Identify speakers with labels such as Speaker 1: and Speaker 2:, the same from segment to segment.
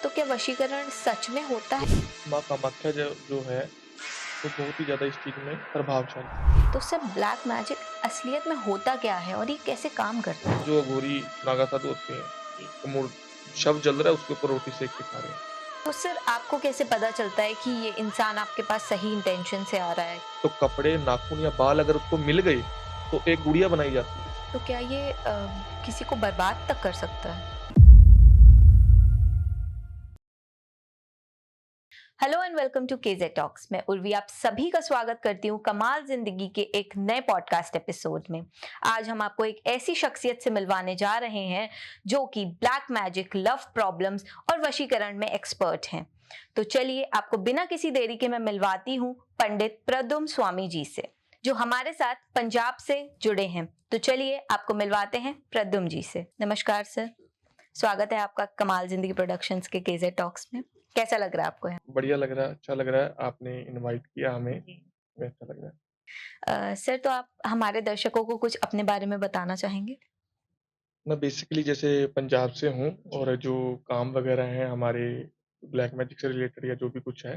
Speaker 1: तो क्या वशीकरण सच में होता है?
Speaker 2: माँ कामाख्या जो है वो बहुत ही ज़्यादा इस चीज़ में प्रभावशाली है।
Speaker 1: तो सर ब्लैक मैजिक असलियत में होता क्या है और ये कैसे काम करता है?
Speaker 2: जो अघोरी नागा साधु होते हैं, एक शव जल रहा है उसके ऊपर रोटी सेक के खा रहे हैं।
Speaker 1: तो सर आपको कैसे पता चलता है कि ये इंसान आपके पास सही इंटेंशन से आ रहा है?
Speaker 2: तो कपड़े, नाखून या बाल अगर उसको मिल गए तो एक गुड़िया बनाई जाती है।
Speaker 1: तो क्या ये किसी को बर्बाद तक कर सकता है? Hello and welcome to KJ talks. मैं उर्वी आप सभी का स्वागत करती हूँ कमाल जिंदगी के एक नए पॉडकास्ट एपिसोड में। आज हम आपको एक ऐसी शख्सियत से मिलवाने जा रहे हैं जो कि ब्लैक मैजिक, लव प्रॉब्लम्स और वशीकरण में एक्सपर्ट हैं। तो चलिए आपको बिना किसी देरी के मैं मिलवाती हूँ पंडित प्रद्युम्न स्वामी जी से, जो हमारे साथ पंजाब से जुड़े हैं। तो चलिए आपको मिलवाते हैं प्रद्युम्न जी से। नमस्कार सर, स्वागत है आपका कमाल जिंदगी प्रोडक्शंस के केजे टॉक्स में। कैसा लग रहा है आपको?
Speaker 2: बढ़िया लग रहा है, अच्छा लग रहा है, आपने इनवाइट किया हमें, हमें अच्छा लग रहा है।
Speaker 1: सर तो आप हमारे दर्शकों को कुछ अपने बारे में बताना चाहेंगे?
Speaker 2: मैं बेसिकली जैसे पंजाब से हूँ और जो काम वगैरह हैं हमारे ब्लैक मैजिक से रिलेटेड या जो भी कुछ है,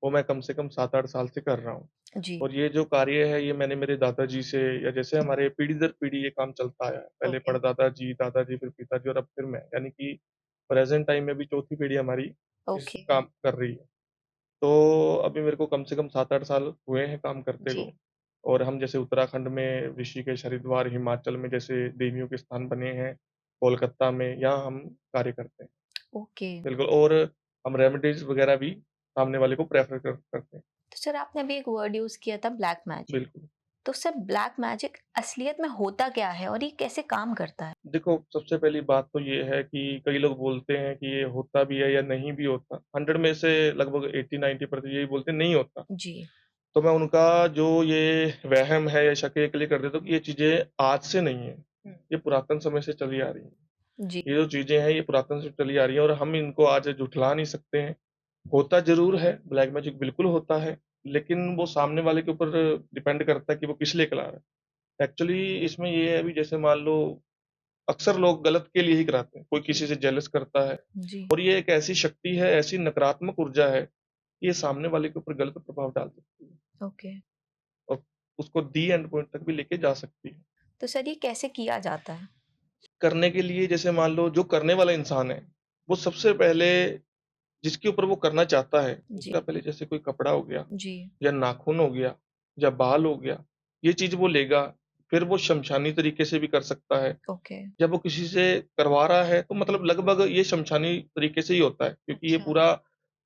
Speaker 2: वो मैं कम से कम 7-8 साल से कर रहा हूँ।
Speaker 1: जी।
Speaker 2: और ये जो कार्य है ये मैंने मेरे दादाजी से या जैसे हमारे पीढ़ी दर पीढ़ी ये काम चलता आया है। पहले
Speaker 1: ओके।
Speaker 2: दादाजी फिर पिताजी और अब फिर मैं, यानी कि प्रेज़ेंट टाइम में भी चौथी पीढ़ी हमारी इस
Speaker 1: ओके।
Speaker 2: काम कर रही है। तो अभी मेरे को कम से कम 7-8 साल हुए हैं काम करते
Speaker 1: जी।
Speaker 2: को। और हम जैसे उत्तराखंड में ऋषिकेश, हरिद्वार, हिमाचल में जैसे देवियों के स्थान बने हैं, कोलकाता में, यहाँ हम कार्य करते हैं।
Speaker 1: ओके।
Speaker 2: बिल्कुल। और हम रेमेडीज़ वगैरह भी सामने वाले को प्रेफ़र करते हैं।
Speaker 1: तो सर आपने अभी एक वर्ड यूज़ किया था ब्लैक मैजिक।
Speaker 2: बिल्कुल।
Speaker 1: तो सर ब्लैक मैजिक असलियत में होता क्या है और ये कैसे काम करता है?
Speaker 2: देखो, सबसे पहली बात तो ये है कि कई लोग बोलते हैं कि ये होता भी है या नहीं भी होता। 100 में से लगभग 80-90% यही बोलते हैं नहीं होता।
Speaker 1: जी।
Speaker 2: तो मैं उनका जो ये वहम है या शक है, ये क्लियर कर देता हूँ कि ये चीज़ें आज से नहीं है, ये पुरातन समय से चली आ रही हैं।
Speaker 1: जी।
Speaker 2: ये जो चीज़ें हैं ये पुरातन से चली आ रही हैं और हम इनको आज झुठला नहीं सकते हैं। होता ज़रूर है, ब्लैक मैजिक बिल्कुल होता है, लेकिन वो सामने वाले के ऊपर डिपेंड करता है कि वो किस लिए करा रहा है। एक्चुअली इसमें ये है, अभी जैसे मान लो अक्सर लोग गलत के लिए ही कराते हैं। कोई किसी से जेलस करता है
Speaker 1: जी।
Speaker 2: और ये एक ऐसी शक्ति है, ऐसी नकारात्मक ऊर्जा है, कि ये सामने वाले के ऊपर गलत प्रभाव डाल सकती है
Speaker 1: ओके।
Speaker 2: और उसको दी एंड पॉइंट तक भी लेके जा सकती है।
Speaker 1: तो सर ये कैसे किया जाता है?
Speaker 2: करने के लिए जैसे मान लो जो करने वाला इंसान है, वो सबसे पहले जिसके ऊपर वो करना चाहता है,
Speaker 1: जी।
Speaker 2: उसका पहले जैसे कोई कपड़ा हो गया
Speaker 1: जी।
Speaker 2: या नाखून हो गया या बाल हो गया, ये चीज़ वो लेगा। फिर वो शमशानी तरीके से भी कर सकता है।
Speaker 1: ओके।
Speaker 2: जब वो किसी से करवा रहा है तो मतलब लगभग ये शमशानी तरीके से ही होता है, क्योंकि ये
Speaker 1: अच्छा।
Speaker 2: पूरा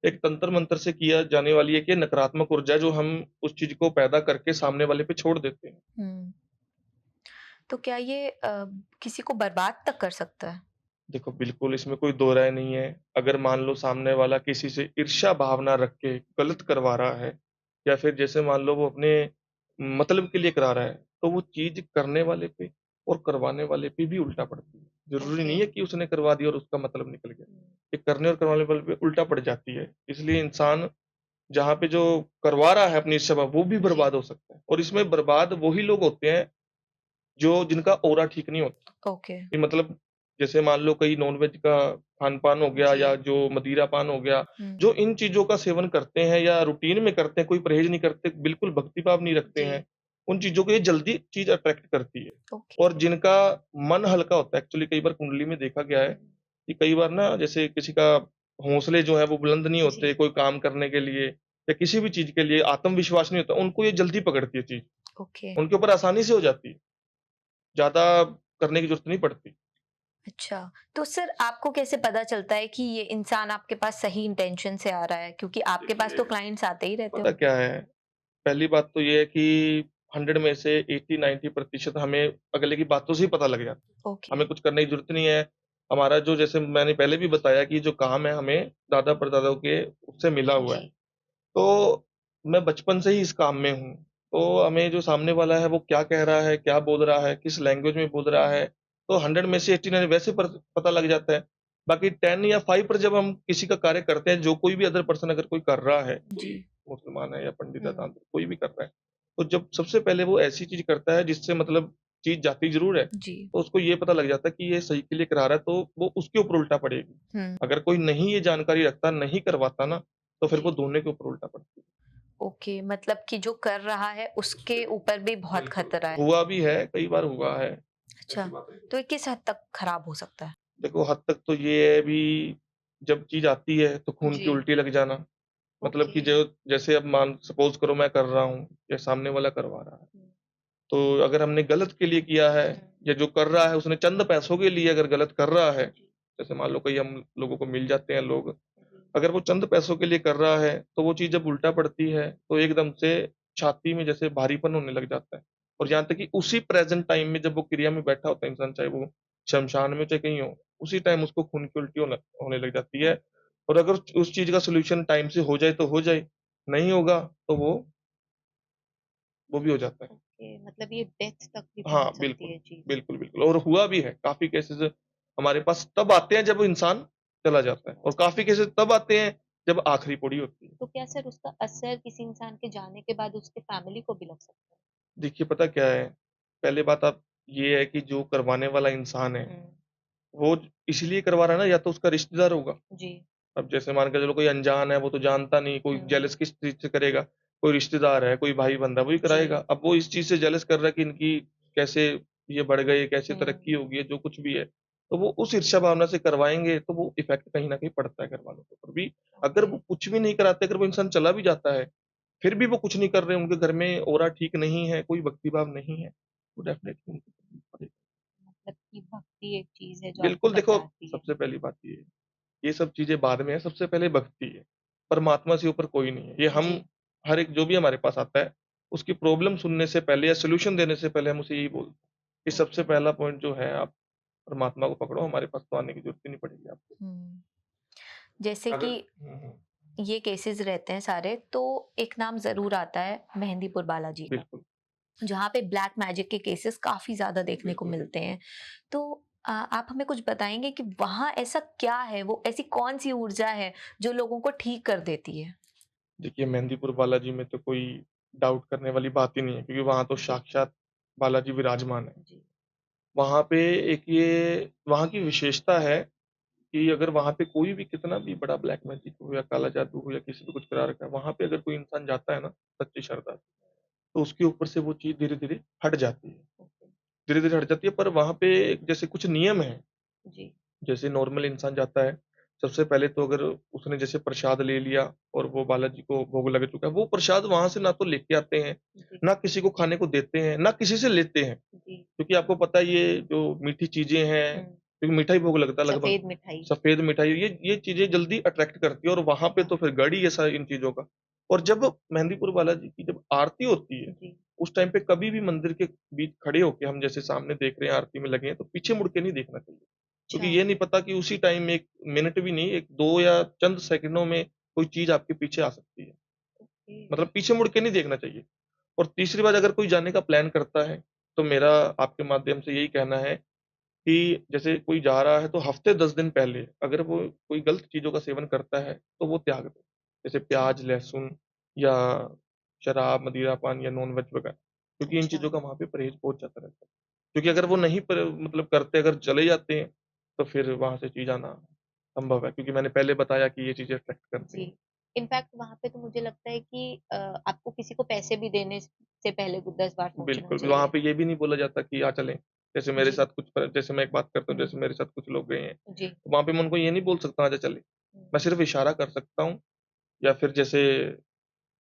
Speaker 2: एक तंत्र-मंत्र से किया जाने वाली एक ये नकारात्मक ऊर्जा है जो हम उस चीज़ को पैदा करके सामने वाले पे छोड़ देते हैं।
Speaker 1: हुँ। तो क्या ये किसी को बर्बाद तक कर सकता है?
Speaker 2: देखो, बिल्कुल इसमें कोई दो राय नहीं है। अगर मान लो सामने वाला किसी से ईर्ष्या भावना रख के गलत करवा रहा है या फिर जैसे मान लो वो अपने मतलब के लिए करा रहा है, तो वो चीज़ करने वाले पे और करवाने वाले पे भी उल्टा पड़ती है। ज़रूरी
Speaker 1: ओके।
Speaker 2: नहीं है कि उसने करवा दिया और उसका मतलब निकल गया। ये करने और करवाने वाले पे उल्टा पड़ जाती है। इसलिए इंसान जहाँ पे जो करवा रहा है अपनी ईर्ष्या भाव, वो भी
Speaker 1: जी।
Speaker 2: बर्बाद हो सकता है और इसमें बर्बाद वही लोग होते हैं जो जिनका ऑरा ठीक नहीं होता।
Speaker 1: ओके।
Speaker 2: कि मतलब जैसे मान लो कई नॉन-वेज का खान-पान हो गया
Speaker 1: जी।
Speaker 2: या जो मदिरापान हो गया,
Speaker 1: हुँ।
Speaker 2: जो इन चीज़ों का सेवन करते हैं या रूटीन में करते हैं, कोई परहेज़ नहीं करते, बिल्कुल भक्ति भाव नहीं रखते
Speaker 1: जी।
Speaker 2: हैं, उन चीज़ों को ये जल्दी चीज़ अट्रैक्ट करती है।
Speaker 1: ओके।
Speaker 2: और जिनका मन हल्का होता है, एक्चुअली कई बार कुंडली में देखा गया है कि कई बार ना जैसे किसी का हौसले जो हैं वो बुलंद नहीं होते,
Speaker 1: जी।
Speaker 2: कोई काम करने के लिए या किसी भी चीज़ के लिए आत्मविश्वास नहीं होता, उनको ये जल्दी पकड़ती है चीज़,
Speaker 1: ओके।
Speaker 2: उनके ऊपर आसानी से हो जाती है, ज़्यादा करने की ज़रूरत नहीं पड़ती।
Speaker 1: अच्छा, तो सर आपको कैसे पता चलता है कि ये इंसान आपके पास सही इंटेंशन से आ रहा है? क्योंकि आपके पास
Speaker 2: देखिए,
Speaker 1: तो क्लाइंट्स आते ही रहते
Speaker 2: पता
Speaker 1: होंगे।
Speaker 2: क्या है, पहली बात तो ये है कि 100 में से 80-90% हमें अगले की बातों से ही पता लग जाता है।
Speaker 1: ओके।
Speaker 2: हमें कुछ करने की ज़रूरत नहीं है। हमारा जो जैसे मैंने पहले भी बताया कि जो काम है हमें दादा-परदादाओं के उससे मिला हुआ है।
Speaker 1: जी।
Speaker 2: तो मैं बचपन से ही इस काम में हूँ। तो हमें जो सामने वाला है वो क्या कह रहा है, क्या बोल रहा है, किस लैंग्वेज में बोल रहा है, तो 100 में से 89 वैसे पर पता लग जाता है। बाकी 10 या 5 पर जब हम किसी का कार्य करते हैं, जो कोई भी अदर पर्सन अगर कोई कर रहा है,
Speaker 1: जी।
Speaker 2: कोई मुसलमान है या पंडित है,
Speaker 1: हुँ।
Speaker 2: तांत्रिक कोई भी कर रहा है, तो जब सबसे पहले वो ऐसी चीज़ करता है जिससे मतलब चीज़ जाती ज़रूर है,
Speaker 1: जी।
Speaker 2: तो उसको ये पता लग जाता है कि ये सही के लिए करा रहा है, तो वो उसके ऊपर उल्टा पड़ेगी।
Speaker 1: हुँ।
Speaker 2: अगर कोई नहीं ये जानकारी रखता, नहीं करवाता ना, तो फिर वो
Speaker 1: जी।
Speaker 2: दोनों के ऊपर उल्टा पड़ती है।
Speaker 1: ओके, मतलब कि जो कर रहा है उसके ऊपर भी बहुत
Speaker 2: बिल्कुल,
Speaker 1: खतरा है।
Speaker 2: हुआ भी है, कई बार हुआ है,
Speaker 1: अच्छा,
Speaker 2: ऐसी बातें।
Speaker 1: तो ये किस हद तक खराब हो सकता है?
Speaker 2: देखो हद तक तो ये है अभी जब चीज़ आती है तो खून की
Speaker 1: जी।
Speaker 2: उल्टी लग जाना, मतलब
Speaker 1: ओके।
Speaker 2: कि जो जैसे अब मान सपोज़ करो मैं कर रहा हूँ या सामने वाला करवा रहा है,
Speaker 1: हुँ,
Speaker 2: तो अगर हमने गलत के लिए किया है
Speaker 1: हुँ।
Speaker 2: या जो कर रहा है उसने चंद पैसों के लिए अगर गलत कर रहा है,
Speaker 1: जी,
Speaker 2: जैसे मान लो कहीं हम लोगों को मिल जाते हैं लोग,
Speaker 1: जी।
Speaker 2: अगर वो चंद पैसों के लिए कर रहा है, तो वो चीज़ जब उल्टा पड़ती है, तो एकदम से छाती में जैसे भारीपन होने लग जाता है। और यहाँ तक कि उसी प्रेज़ेंट टाइम में जब वो क्रिया में बैठा होता है इंसान, चाहे वो शमशान में हो, चाहे कहीं हो, उसी टाइम उसको खून की उल्टी होने लग जाती है। और अगर उस चीज़ का सॉल्यूशन टाइम से हो जाए तो हो जाए, नहीं होगा तो वो भी हो जाता है।
Speaker 3: ओके, मतलब ये डेथ तक भी
Speaker 2: हाँ,
Speaker 3: पहुँच सकती
Speaker 2: बिल्कुल।
Speaker 3: है चीज़।
Speaker 2: बिल्कुल, बिल्कुल और हुआ भी है, काफ़ी केसेज़ हमारे पास तब आते हैं जब वो इंसान चला जाता है और काफ़ी केसेज़ तब आते हैं जब आखिरी पौड़ी होती है।
Speaker 3: तो क्या सर उसका असर किसी इंसान के जाने के बाद उसके फैमिली को भी लग सकता
Speaker 2: देखिए पता क्या है, पहले बात आप ये है कि जो करवाने वाला इंसान है,
Speaker 3: है?
Speaker 2: वो इसलिए करवा रहा है ना या तो उसका रिश्तेदार होगा।
Speaker 3: जी।
Speaker 2: अब जैसे मान के चलो कोई अनजान है, वो तो जानता नहीं, कोई
Speaker 3: हुँ।
Speaker 2: जेलस किस चीज़ से करेगा, कोई रिश्तेदार है, कोई भाई-बंधा वही
Speaker 3: जी।
Speaker 2: कराएगा। अब वो इस चीज़ से जेलस कर रहा है कि इनकी कैसे ये बढ़ गए, कैसे
Speaker 3: हुँ।
Speaker 2: तरक्की होगी है, जो कुछ भी है। तो वो उस ईर्ष्या भावना से करवाएँगे, तो वो इफ़ेक्ट कहीं न कहीं पड़ता है घरवालों के ऊपर भी। अगर
Speaker 3: ओके।
Speaker 2: वो कुछ भी नहीं कराते, अगर वो इंसान चला भी जाता है, फिर भी वो कुछ नहीं कर रहे, उनके घर में ऑरा ठीक नहीं है, कोई भक्ति भाव नहीं है, तो डेफ़िनेटली उनको तकलीफ पड़ेगी।
Speaker 3: मतलब कि भक्ति एक चीज़ है जो आपको
Speaker 2: बिल्कुल देखो,
Speaker 3: बचाती है।
Speaker 2: सबसे पहली बात ये है, ये सब चीज़ें बाद में है, सबसे पहले भक्ति है। परमात्मा से ऊपर कोई नहीं है। ये हम
Speaker 3: जी।
Speaker 2: हर एक जो भी हमारे पास आता है, उसकी प्रॉब्लम सुनने से पहले या सॉल्यूशन देने से पहले हम उसे यही बोलते हैं, कि सबसे
Speaker 3: ओके।
Speaker 2: पहला पॉइंट जो है आप परमात्मा को पकड़ो, हमारे पास तो आने की ज़रूरत ही नहीं पड़ेगी आपको।
Speaker 1: हुँ। जैसे
Speaker 2: अगर
Speaker 1: कि
Speaker 2: हुँ, हुँ।
Speaker 1: ये केसेस रहते हैं सारे, तो एक नाम ज़रूर आता है मेहंदीपुर बालाजी का,
Speaker 2: बिल्कुल,
Speaker 1: जहाँ पे ब्लैक मैजिक के केसेस काफ़ी ज़्यादा देखने को
Speaker 2: बिल्कुल,
Speaker 1: मिलते
Speaker 2: बिल्कुल।
Speaker 1: हैं। तो आप हमें कुछ बताएँगे कि वहाँ ऐसा क्या है, वो ऐसी कौन-सी ऊर्जा है जो लोगों को ठीक कर देती है?
Speaker 2: देखिए मेहंदीपुर बालाजी में तो कोई डाउट करने वाली बात ही नहीं है, क्योंकि वहाँ तो
Speaker 3: जी,
Speaker 2: साक्षात बालाजी विराजमान है।
Speaker 3: जी।
Speaker 2: वहाँ पे एक ये वहाँ की विशेषता है कि अगर वहाँ पे कोई भी कितना भी बड़ा ब्लैक मैजिक हो या काला जादू हो या किसी पे कुछ करा रखा है, वहाँ पे अगर कोई इंसान जाता है ना सच्ची श्रद्धा से, तो उसके ऊपर से वो चीज़ धीरे-धीरे हट जाती है।
Speaker 3: ओके।
Speaker 2: धीरे-धीरे हट जाती है पर वहाँ पे जैसे कुछ नियम हैं,
Speaker 3: जी,
Speaker 2: जैसे नॉर्मल इंसान जाता है, सबसे पहले तो अगर उसने जैसे प्रसाद ले लिया और वो बालाजी को भोग लग चुका है, वो प्रसाद वहाँ से ना तो लेके आते हैं,
Speaker 3: जी,
Speaker 2: ना किसी को खाने को देते हैं, ना किसी से लेते हैं।
Speaker 3: जी।
Speaker 2: क्योंकि आपको पता है ये जो मीठी चीज़ें हैं,
Speaker 3: हुँ।
Speaker 2: क्योंकि मीठा ही भोग लगता है लगभग,
Speaker 3: सफ़ेद मिठाई।
Speaker 2: सफ़ेद मिठाई ये चीज़ें जल्दी अट्रैक्ट करती है और वहाँ पे
Speaker 3: हाँ।
Speaker 2: तो फिर गढ़ ही है इन चीज़ों का। और जब मेहंदीपुर बालाजी की जब आरती होती है,
Speaker 3: जी।
Speaker 2: उस टाइम पे कभी भी मंदिर के बीच खड़े होके हम जैसे सामने देख रहे हैं आरती में लगे हैं, तो पीछे मुड़ के नहीं देखना चाहिए। क्योंकि
Speaker 3: अच्छा।
Speaker 2: ये नहीं पता कि उसी टाइम में 1 मिनट भी नहीं, 1 2 या चंद सेकंडों में कोई चीज़ आपके पीछे आ सकती है।
Speaker 3: ओके।
Speaker 2: मतलब पीछे मुड़ के नहीं देखना चाहिए। और तीसरी बात अगर कोई जाने का प्लान करता है, तो मेरा आपके माध्यम से यही कहना है कि जैसे कोई जा रहा है तो हफ़्ते 10 दिन पहले अगर वो कोई गलत चीज़ों का सेवन करता है, तो वो त्याग दे। जैसे
Speaker 3: अच्छा,
Speaker 2: प्याज़, लहसुन या शराब, मदिरा पान या नॉन-वेज वगैरह, क्योंकि इन
Speaker 3: अच्छा।
Speaker 2: चीज़ों का वहाँ पे परहेज़ बहुत ज़्यादा रहता है। क्योंकि अगर वो
Speaker 3: जी,
Speaker 2: नहीं मतलब करते, अगर चले जाते हैं, तो फिर वहाँ से चीज़ आना संभव है, क्योंकि मैंने पहले बताया कि ये चीज़ें अफ़ेक्ट करती
Speaker 3: जी।
Speaker 2: हैं।
Speaker 3: इनफैक्ट वहाँ पे तो मुझे लगता है कि आपको किसी को पैसे भी देने से पहले 10 बार सोचना
Speaker 2: बिल्कुल, वहाँ
Speaker 3: चाहिए।
Speaker 2: पे ये भी नहीं बोला जाता कि आ चलें। जैसे मेरे
Speaker 3: जी।
Speaker 2: साथ जैसे मैं एक बात करता हूँ,
Speaker 3: हुँ।
Speaker 2: जैसे मेरे साथ कुछ लोग गए हैं,
Speaker 3: जी।
Speaker 2: तो वहाँ पे मैं उनको ये नहीं बोल सकता आजा चलें।
Speaker 3: हुँ।
Speaker 2: मैं सिर्फ़ इशारा कर सकता हूँ या फिर जैसे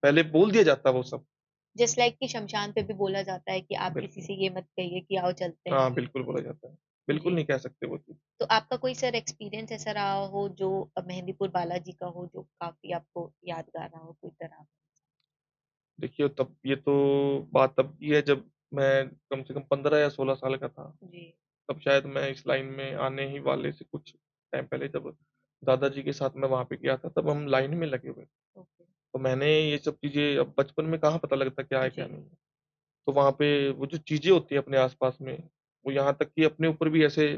Speaker 2: पहले बोल दिया जाता है वो सब।
Speaker 3: जस्ट लाइक कि शमशान पे भी बोला जाता है कि आप किसी
Speaker 2: बिल्कुल।
Speaker 3: से ये मत कहिए कि आओ चलते हैं।
Speaker 2: हाँ, बिल्कुल बोला जाता है। बिल्कुल
Speaker 3: जी।
Speaker 2: नहीं कह सकते वो चीज़।
Speaker 3: तो आपका कोई सर एक्सपीरियंस ऐसा रहा हो जो मेहंदीपुर बालाजी का हो जो काफ़ी आपको यादगार रहा हो कोई तरह?
Speaker 2: देखिए तब ये तो बात तब की है जब मैं कम से कम 15 या 16 साल का था।
Speaker 3: जी।
Speaker 2: तब शायद मैं इस लाइन में आने ही वाले से कुछ टाइम पहले जब दादाजी के साथ मैं वहाँ पे गया था, तब हम लाइन में लगे हुए थे।
Speaker 3: ओके।
Speaker 2: तो मैंने ये सब चीज़ें अब बचपन में कहाँ पता लगता क्या है, क्या
Speaker 3: जी।
Speaker 2: नहीं है। तो वहाँ पे वो जो चीज़ें होती हैं अपने आस-पास में, वो यहाँ तक कि अपने ऊपर भी ऐसे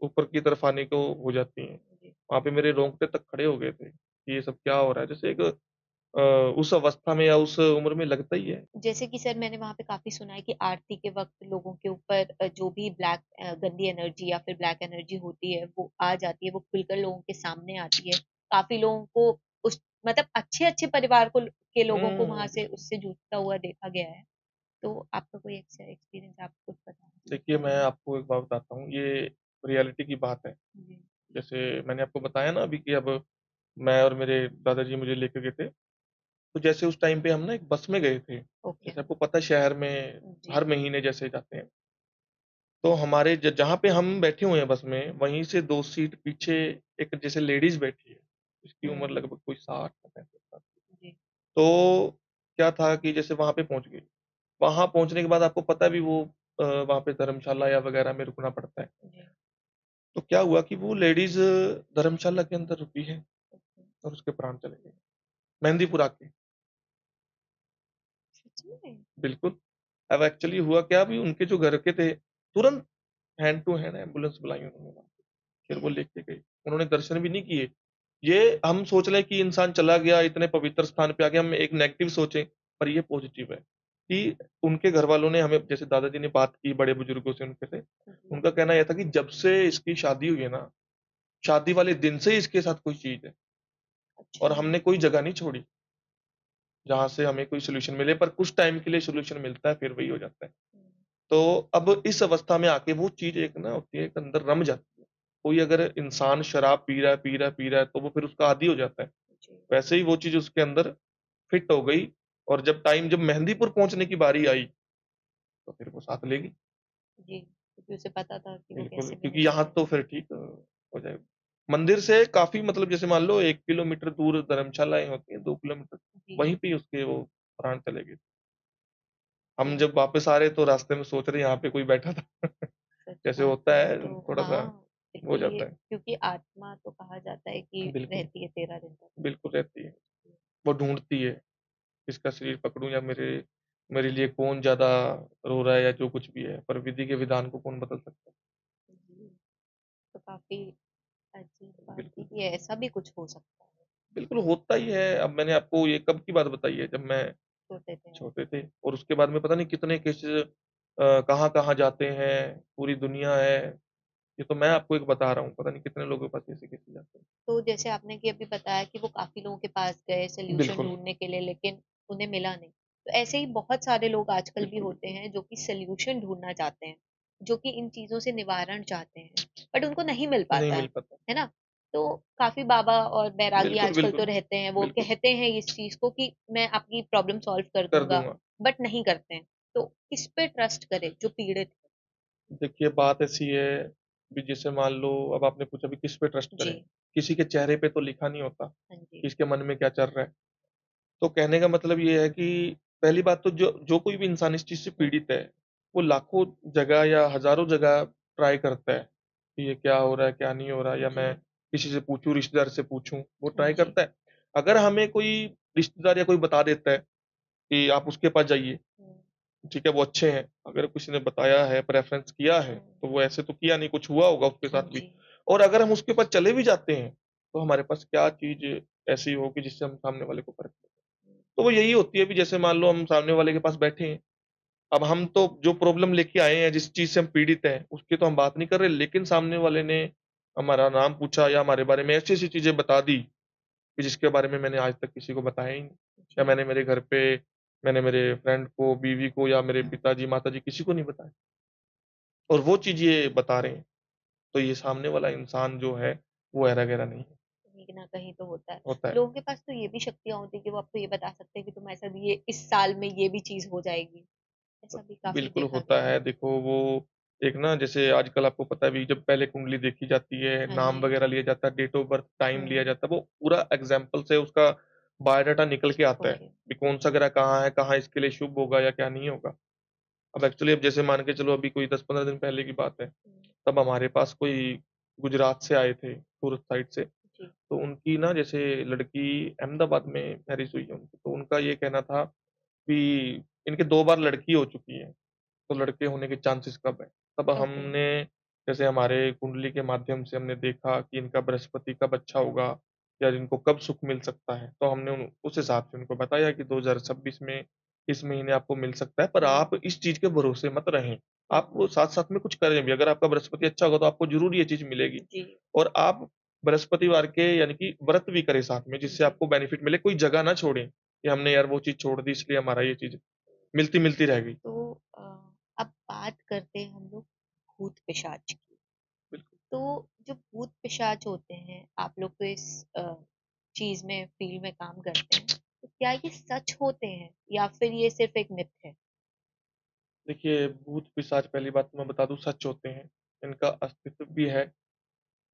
Speaker 2: ऊपर की तरफ आने को हो जाती हैं।
Speaker 3: जी।
Speaker 2: वहाँ पे मेरे रोंगटे तक खड़े हो गए थे, कि ये सब क्या हो रहा है? जैसे एक उस अवस्था में या उस उम्र में लगता ही है।
Speaker 3: जैसे कि सर मैंने वहाँ पे काफ़ी सुना है कि आरती के वक़्त लोगों के ऊपर जो भी गंदी एनर्जी या फिर ब्लैक एनर्जी होती है, वो आ जाती है, वो खुलकर लोगों के सामने आती है। काफ़ी लोगों को उस मतलब अच्छे-अच्छे परिवार के लोगों को वहाँ
Speaker 2: हुँ।
Speaker 3: से उससे जूझता हुआ देखा गया है। तो आपका कोई ऐसा एक्सपीरियंस आप कुछ बताना
Speaker 2: देखिए,
Speaker 3: चाहें?
Speaker 2: मैं आपको एक बात बताता हूँ, ये रियलिटी की बात है।
Speaker 3: जी,
Speaker 2: जैसे मैंने आपको बताया ना अभी कि अब मैं और मेरे दादाजी मुझे लेके गए थे, तो जैसे उस टाइम पे हम ना एक बस में गए थे।
Speaker 3: ओके।
Speaker 2: जैसे आपको पता है शहर में
Speaker 3: जी।
Speaker 2: हर महीने जैसे जाते हैं। तो हमारे जहाँ पे हम बैठे हुए हैं बस में, वहीं से 2 सीट पीछे एक जैसे लेडीज़ बैठी है। उसकी उम्र
Speaker 3: हुँ,
Speaker 2: लगभग कोई 60 या 65 साल की।
Speaker 3: जी,
Speaker 2: तो क्या था कि जैसे वहाँ पे पहुँच गए। वहाँ पहुँचने के बाद आपको पता भी वो वहाँ पे धर्मशाला या वगैरह में रुकना पड़ता है।
Speaker 3: जी,
Speaker 2: तो क्या हुआ कि वो लेडीज़ धर्मशाला के अंदर रुकी है
Speaker 3: ओके।
Speaker 2: और उसके प्राण चले गए। मेहंदीपुर आके,
Speaker 3: सच में?
Speaker 2: बिल्कुल। अब एक्चुअली हुआ क्या अभी उनके जो घर के थे, तुरंत हैंड टू हैंड एम्बुलेंस बुलाई उन्होंने वहाँ पे। फिर वो
Speaker 3: ओके,
Speaker 2: लेके गए। उन्होंने दर्शन भी नहीं किए। ये हम सोच रहे हैं कि इंसान चला गया इतने पवित्र स्थान पे आ गया, हम एक नेगेटिव सोचें, पर ये पॉज़िटिव है कि उनके घरवालों ने हमें जैसे दादाजी ने बात की बड़े बुजुर्गों से उनके से,
Speaker 3: जी,
Speaker 2: उनका कहना ये था कि जब से इसकी शादी हुई है ना, शादी वाले दिन से ही इसके साथ कोई चीज़ है और
Speaker 3: अच्छा।
Speaker 2: हमने कोई जगह नहीं छोड़ी, जहाँ से हमें कोई सॉल्यूशन मिले पर कुछ टाइम के लिए सॉल्यूशन मिलता है, फिर वही हो जाता है।
Speaker 3: हुँ,
Speaker 2: तो अब इस अवस्था में आके वो चीज़ एक ना होती है, एक अंदर रम जाती है। कोई अगर इंसान शराब पी रहा है, पी रहा है, पी रहा है, तो वो फिर उसका आदी हो जाता है।
Speaker 3: जी,
Speaker 2: वैसे ही वो चीज़ उसके अंदर फिट हो गई और जब मेहंदीपुर पहुँचने की बारी आई, तो फिर वो साथ ले गई।
Speaker 3: जी, क्योंकि उसे पता था कि वो
Speaker 2: बिल्कुल,
Speaker 3: कैसे भी
Speaker 2: क्योंकि
Speaker 3: निकल
Speaker 2: यहाँ तो
Speaker 3: जाएगा।
Speaker 2: फिर ठीक हो जाएगा। मंदिर से काफ़ी मतलब जैसे मान लो 1 किलोमीटर दूर धर्मशालाएँ होती हैं, 2 किलोमीटर,
Speaker 3: जी,
Speaker 2: वहीं पे ही उसके वो प्राण चले गए। हम
Speaker 3: जी,
Speaker 2: जब वापस आ रहे तो रास्ते में सोच रहे हैं यहाँ पे कोई बैठा था।
Speaker 3: सच
Speaker 2: जैसे
Speaker 3: बात
Speaker 2: होता
Speaker 3: है।
Speaker 2: है
Speaker 3: तो
Speaker 2: थोड़ा-सा
Speaker 3: हाँ,
Speaker 2: हो
Speaker 3: बिल्कुल ये
Speaker 2: जाता है।
Speaker 3: क्योंकि आत्मा तो कहा जाता है कि
Speaker 2: बिल्कुल,
Speaker 3: रहती है 13 दिन तक।
Speaker 2: बिल्कुल रहती है। वो ढूँढती है, किसका शरीर पकड़ूँ या मेरे मेरे लिए कौन ज़्यादा रो रहा है या जो कुछ भी है, पर विधि के विधान को कौन बदल सकता है?
Speaker 3: जी, तो काफ़ी अजीब बात थी
Speaker 2: बिल्कुल,
Speaker 3: कि ऐसा भी कुछ हो सकता है।
Speaker 2: बिल्कुल होता ही है। अब मैंने आपको ये कब की बात बताई है, जब मैं
Speaker 3: छोटे थे आप।
Speaker 2: छोटे थे और उसके बाद में पता नहीं कितने केसेज़ कहाँ-कहाँ जाते हैं, पूरी दुनिया है। ये तो मैं आपको एक बता रहा हूँ, पता नहीं कितने लोगों के पास ऐसे केसेज़ जाते हैं।
Speaker 3: तो जैसे आपने कि अभी बताया कि वो काफ़ी लोगों के पास गए सॉल्यूशन
Speaker 2: बिल्कुल,
Speaker 3: ढूँढने के लिए लेकिन उन्हें मिला नहीं। तो ऐसे ही बहुत सारे लोग आजकल भी
Speaker 2: बिल्कुल,
Speaker 3: होते
Speaker 2: बिल्कुल।
Speaker 3: हैं जो कि सॉल्यूशन ढूँढना चाहते हैं, जो कि इन चीज़ों से निवारण चाहते हैं, बट उनको नहीं मिल
Speaker 2: नहीं
Speaker 3: पाता
Speaker 2: मिल पाता।
Speaker 3: है ना? तो काफ़ी बाबा और बैरागी
Speaker 2: बिल्कुल,
Speaker 3: आजकल तो
Speaker 2: बिल्कुल,
Speaker 3: रहते हैं, वो
Speaker 2: बिल्कुल,
Speaker 3: कहते हैं इस चीज़ को कि मैं आपकी प्रॉब्लम सॉल्व कर
Speaker 2: कर
Speaker 3: दूँगा,
Speaker 2: दूँगा।
Speaker 3: बट नहीं करते हैं। तो किस पे ट्रस्ट करें जो पीड़ित है?
Speaker 2: देखिए, बात ऐसी है, अभी जैसे मान लो अब आपने पूछा भी किस पे ट्रस्ट
Speaker 3: जी,
Speaker 2: करें? किसी के चेहरे पे तो लिखा नहीं होता,
Speaker 3: हाँ जी,
Speaker 2: कि इसके मन में क्या चल रहा है। तो कहने का मतलब ये है कि पहली बात तो जो जो कोई भी इंसान इस चीज़ से
Speaker 3: हुँ,
Speaker 2: पीड़ित है, वो लाखों जगह या हज़ारों जगह ट्राई करता है, कि ये क्या हो रहा है, क्या नहीं हो रहा है या
Speaker 3: जी,
Speaker 2: मैं किसी से पूछूँ, रिश्तेदार से पूछूँ, वो
Speaker 3: हाँ
Speaker 2: ट्राई
Speaker 3: जी,
Speaker 2: करता है। अगर हमें कोई रिश्तेदार या कोई बता देता है कि आप उसके पास जाइए,
Speaker 3: हुँ,
Speaker 2: ठीक है, वो अच्छे हैं। अगर किसी ने बताया है, प्रेफ़रेंस किया है,
Speaker 3: हुँ,
Speaker 2: तो वो ऐसे तो किया नहीं, कुछ हुआ होगा उसके
Speaker 3: हाँ
Speaker 2: साथ भी।
Speaker 3: जी,
Speaker 2: और अगर हम उसके पास चले भी जाते हैं, तो हमारे पास क्या चीज़ ऐसी होगी जिससे हम सामने वाले को फ़र्क पड़े।
Speaker 3: हुँ,
Speaker 2: तो वो यही होती है कि जैसे मान लो हम सामने वाले के पास बैठे हैं, अब हम तो जो प्रॉब्लम लेके आए हैं, जिस चीज़ से हम पीड़ित हैं, उसकी तो हम बात नहीं कर रहे, लेकिन सामने वाले ने हमारा नाम पूछा या हमारे बारे में ऐसी-ऐसी चीज़ें बता दी, कि जिसके बारे में मैंने आज तक किसी को बताया ही नहीं। या
Speaker 3: जी,
Speaker 2: मैंने मेरे फ्रेंड को, बीवी को या मेरे पिताजी, माताजी किसी को नहीं बताया और वो चीज़ ये बता रहे हैं, तो ये सामने वाला इंसान जो है, वो ऐरा-गैरा नहीं है,
Speaker 3: कहीं न कहीं तो होता है।
Speaker 2: होता है।
Speaker 3: लोगों के पास तो ये भी शक्तियाँ होती हैं कि वो आपको ये बता सकते हैं कि तुम ऐसा ये इस साल में ये भी चीज़ हो जाएगी। ऐसा भी काफ़ी
Speaker 2: बिल्कुल
Speaker 3: देखा
Speaker 2: होता
Speaker 3: गया है।
Speaker 2: है, देखो वो एक ना जैसे आजकल आपको पता है अभी जब पहले कुंडली देखी जाती है,
Speaker 3: हाँ
Speaker 2: नाम
Speaker 3: जी।
Speaker 2: वगैरह लिया जाता है, डेट ऑफ बर्थ, टाइम लिया
Speaker 3: हुँ,
Speaker 2: जाता है, वो पूरा एग्ज़ाम्पल से उसका बायोडाटा निकल के आता है,
Speaker 3: ओके।
Speaker 2: कि कौन-सा ग्रह कहाँ है, कहाँ इसके लिए शुभ होगा या क्या नहीं होगा। अब एक्चुअली अब जैसे मान के चलो अभी कोई 10-15 दिन पहले की बात है,
Speaker 3: हुँ,
Speaker 2: तब हमारे पास कोई गुजरात से आए थे, सूरत साइड से,
Speaker 3: जी,
Speaker 2: तो उनकी ना जैसे लड़की अहमदाबाद में मैरिज हुई है उनकी, तो उनका ये कहना था कि इनके 2 बार लड़की हो चुकी है, तो लड़के होने के चांसेस कब हैं? तब
Speaker 3: ओके।
Speaker 2: हमने जैसे हमारे कुंडली के माध्यम से हमने देखा कि इनका बृहस्पति कब अच्छा होगा या इनको कब सुख मिल सकता है। तो हमने उस हिसाब से उनको बताया कि 2026 में इस महीने आपको मिल सकता है, पर आप इस चीज़ के भरोसे मत रहें। आप वो साथ-साथ में कुछ करें भी, अगर आपका बृहस्पति अच्छा होगा तो आपको ज़रूर ये चीज़ मिलेगी।
Speaker 3: जी।
Speaker 2: और आप बृहस्पतिवार के यानी कि व्रत भी करें साथ में, जिससे
Speaker 3: जी।
Speaker 2: आपको बेनिफिट मिले। कोई जगह ना छोड़ें कि हमने यार वो चीज़ छोड़ दी इसलिए हमारा ये चीज़ मिलती-मिलती रह गई।
Speaker 3: तो अब बात करते हैं हम लोग भूत पिशाच की।
Speaker 2: बिल्कुल।
Speaker 3: तो जो भूत पिशाच होते हैं, आप लोग तो इस चीज़ में फ़ील्ड में काम करते हैं, तो क्या ये सच होते हैं या फिर ये सिर्फ़ एक मिथ है?
Speaker 2: देखिए, भूत-पिशाच पहली बात तो मैं बता दूँ सच होते हैं, इनका अस्तित्व भी है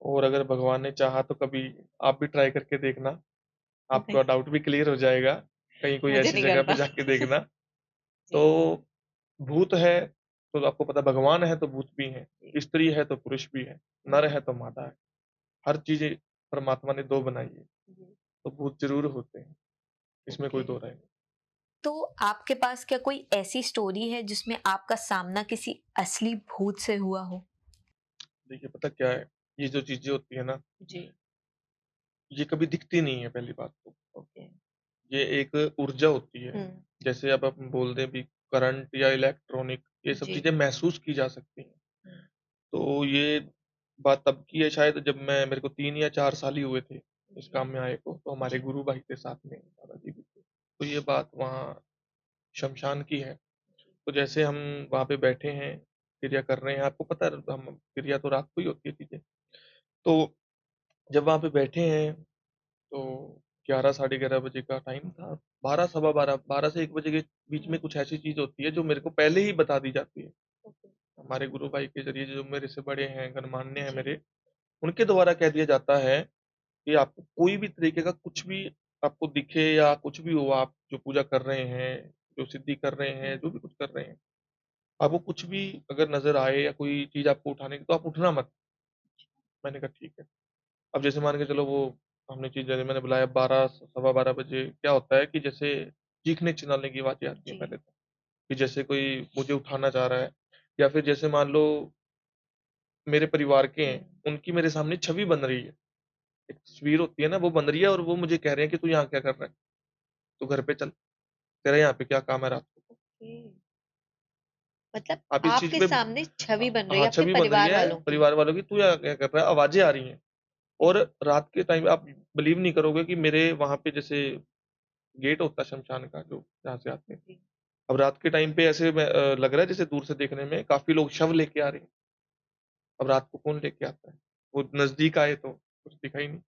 Speaker 2: और अगर भगवान ने चाहा तो कभी आप भी ट्राई करके देखना,
Speaker 3: नहीं,
Speaker 2: आपका डाउट भी क्लियर हो जाएगा, कहीं कोई
Speaker 3: मुझे
Speaker 2: ऐसी
Speaker 3: नहीं
Speaker 2: जगह पे
Speaker 3: करना।
Speaker 2: जाके देखना।
Speaker 3: जी,
Speaker 2: तो भूत है, तो आपको पता है भगवान है तो भूत भी हैं,
Speaker 3: जी,
Speaker 2: स्त्री है तो पुरुष भी है, नर
Speaker 3: हुँ,
Speaker 2: है तो मादा है, हर चीज़ें परमात्मा ने 2 बनाई है,
Speaker 3: जी,
Speaker 2: तो भूत ज़रूर होते हैं, इसमें
Speaker 3: ओके।
Speaker 2: कोई दो राय नहीं।
Speaker 1: तो आपके पास क्या कोई ऐसी स्टोरी है जिसमें आपका सामना किसी असली भूत से हुआ हो?
Speaker 2: देखिए पता क्या है, ये जो चीज़ें होती है ना,
Speaker 3: जी,
Speaker 2: ये कभी दिखती नहीं है पहली बात तो।
Speaker 3: ओके।
Speaker 2: ये एक ऊर्जा होती है।
Speaker 3: हुँ,
Speaker 2: जैसे अब हम बोल दें भी करंट या इलेक्ट्रॉनिक ये सब
Speaker 3: जी,
Speaker 2: चीज़ें महसूस की जा सकती हैं।
Speaker 3: हुँ,
Speaker 2: तो ये बात तब की है शायद जब मैं मेरे को 3 या 4 साल ही हुए थे इस
Speaker 3: जी,
Speaker 2: काम में आए को, तो हमारे
Speaker 3: जी,
Speaker 2: गुरु भाई थे साथ में, दादाजी भी थे। तो ये बात वहाँ श्मशान की है। तो जैसे हम वहाँ पे बैठे हैं, क्रिया कर रहे हैं, आपको पता है हम क्रिया तो रात को ही होती है चीज़ें। तो जब वहाँ पे बैठे हैं तो 11 साढ़े 11 बजे का टाइम था। 12 सवा 12 12 से 1 बजे के बीच में
Speaker 3: हुँ,
Speaker 2: कुछ ऐसी चीज़ होती है जो मेरे को पहले ही बता दी जाती है।
Speaker 3: ओके,
Speaker 2: हमारे गुरु भाई के ज़रिए जो मेरे से बड़े हैं, गणमान्य हैं
Speaker 3: जी,
Speaker 2: मेरे, उनके द्वारा कह दिया जाता है कि आपको कोई भी तरीके का कुछ भी आपको दिखे या कुछ भी हो, आप जो पूजा कर रहे हैं, जो सिद्धि कर रहे हैं,
Speaker 3: हुँ,
Speaker 2: जो भी कुछ कर रहे हैं, आपको कुछ भी अगर नज़र आए या कोई चीज़ आपको उठाने की तो आप उठना मत। मैंने कहा ठीक है। अब जैसे मान के चलो वो हमने चीज़ जैसे मैंने बुलाया 12 सवा 12 बजे क्या होता है कि जैसे चीखने-चिल्लाने की आवाज़ें आती हैं
Speaker 3: जी,
Speaker 2: पहले तो, कि जैसे कोई मुझे उठाना चाह रहा है या फिर जैसे मान लो मेरे परिवार के
Speaker 3: हुँ,
Speaker 2: हैं, उनकी मेरे सामने छवि बन रही है। एक तस्वीर होती है ना वो बन रही है और वो मुझे कह रहे हैं कि तू यहाँ क्या कर रहा है? तू घर पे चल, तेरा यहाँ पे क्या काम है रात को?
Speaker 3: ओके। मतलब
Speaker 2: आप इस चीज़
Speaker 3: आपके
Speaker 2: पे
Speaker 3: सामने छवि बन रही
Speaker 2: हाँ,
Speaker 3: है अपने
Speaker 2: छवि बन रही
Speaker 3: परिवार
Speaker 2: है
Speaker 3: वालों की।
Speaker 2: परिवार वालों की, तू यहाँ क्या कर रहा है? आवाज़ें आ रही हैं और रात के टाइम आप बिलीव नहीं करोगे कि मेरे वहाँ पे जैसे गेट होता है शमशान का जो जहाँ से आते हैं।
Speaker 3: जी,
Speaker 2: अब रात के टाइम पे ऐसे लग रहा है जैसे दूर से देखने में काफ़ी लोग शव लेके आ रहे हैं। अब रात को कौन लेके आता है? वो नज़दीक आए तो कुछ दिखा ही नहीं,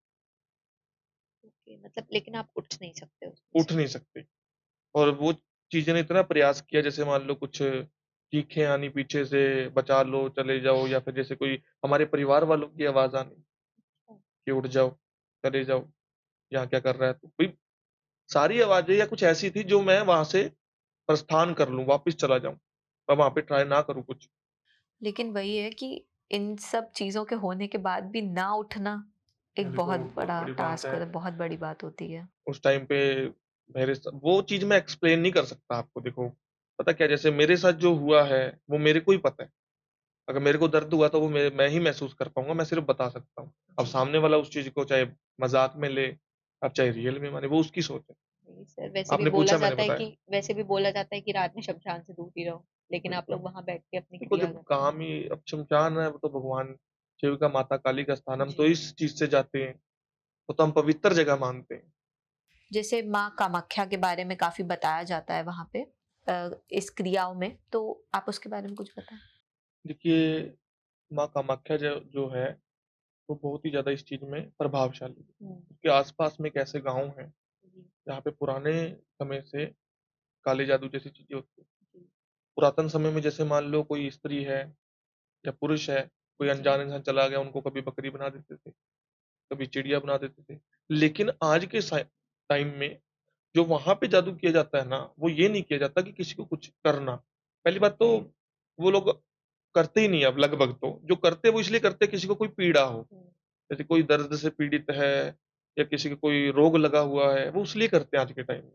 Speaker 3: ओके मतलब लेकिन आप उठ नहीं सकते उसमें
Speaker 2: उठ
Speaker 3: से।
Speaker 2: नहीं सकते। और वो चीज़ें ने इतना प्रयास किया जैसे मान लो कुछ चीखें आनी पीछे से, बचा लो, चले जाओ या फिर जैसे कोई हमारे परिवार वालों की आवाज़ आनी कि उठ जाओ, चले जाओ, यहाँ क्या कर रहा है तू? भई सारी आवाज़ें या कुछ ऐसी थी जो मैं वहाँ से प्रस्थान कर लूँ, वापस चला जाऊँ। मैं वहाँ पे ट्राई ना करूँ कुछ।
Speaker 1: लेकिन वही है कि इन सब चीज़ों के होने के बाद भी ना उठना एक
Speaker 2: देखो
Speaker 1: बहुत
Speaker 2: बहुत
Speaker 1: बड़ा
Speaker 2: बड़ी बात
Speaker 1: टास्क
Speaker 2: है।
Speaker 1: होता है, बहुत बड़ी बात होती है।
Speaker 2: उस टाइम पे मेरे स वो चीज़ मैं एक्सप्लेन नहीं कर सकता आपको देखो। पता क्या है जैसे मेरे साथ जो हुआ है, वो मेरे को ही पता है। अगर मेरे को दर्द हुआ तो वो मैं ही महसूस कर पाऊँगा, मैं सिर्फ़ बता सकता हूँ। अब
Speaker 3: जी,
Speaker 2: सामने वाला उस चीज़ को चाहे मज़ाक में ले, अब चाहे रियल में माने, वो उसकी सोच है।
Speaker 3: नहीं सर वैसे भी
Speaker 2: आपने
Speaker 3: बोला
Speaker 2: पूछा मैंने
Speaker 3: जाता है
Speaker 2: बताया।
Speaker 3: कि वैसे भी बोला जाता है कि रात में शमशान से दूर ही रहो, लेकिन आप
Speaker 2: बिल्कुल।
Speaker 3: लोग वहाँ बैठ के अपनी
Speaker 2: देखो
Speaker 3: क्रिया
Speaker 2: जब
Speaker 3: करते हैं।
Speaker 2: काम ही अब शमशान है, वो तो भगवान शिव का माता काली का स्थान, हम तो
Speaker 3: जी,
Speaker 2: इस चीज़ से जाते हैं, वो तो हम पवित्र जगह मानते हैं।
Speaker 1: जैसे माँ कामाख्या के बारे में काफ़ी बताया जाता है वहाँ पे इस क्रियाओं में, तो आप उसके बारे में कुछ बताएँ?
Speaker 2: देखिए, माँ कामाख्या जो है, वो बहुत ही ज़्यादा इस चीज़ में प्रभावशाली है।
Speaker 3: हुँ,
Speaker 2: उसके आस-पास में एक ऐसे गाँव हैं,
Speaker 3: जी,
Speaker 2: जहाँ पे पुराने समय से काले जादू जैसी चीज़ें होती हैं।
Speaker 3: जी,
Speaker 2: पुरातन समय में जैसे मान लो कोई स्त्री है या पुरुष है, कोई
Speaker 3: जी,
Speaker 2: अनजान इंसान चला गया, उनको कभी बकरी बना देते थे, कभी चिड़िया बना देते थे। लेकिन आज के टाइम में जो वहाँ पे जादू किया जाता है ना, वो ये नहीं किया जाता कि किसी को कुछ करना। पहली बात तो
Speaker 3: ओके,
Speaker 2: वो लोग करते ही नहीं है अब लगभग तो, जो करते हैं वो इसलिए करते हैं किसी को कोई पीड़ा हो।
Speaker 3: हुँ,
Speaker 2: जैसे कोई दर्द से पीड़ित है या किसी को कोई रोग लगा हुआ है, वो इसलिए करते हैं आज के टाइम में।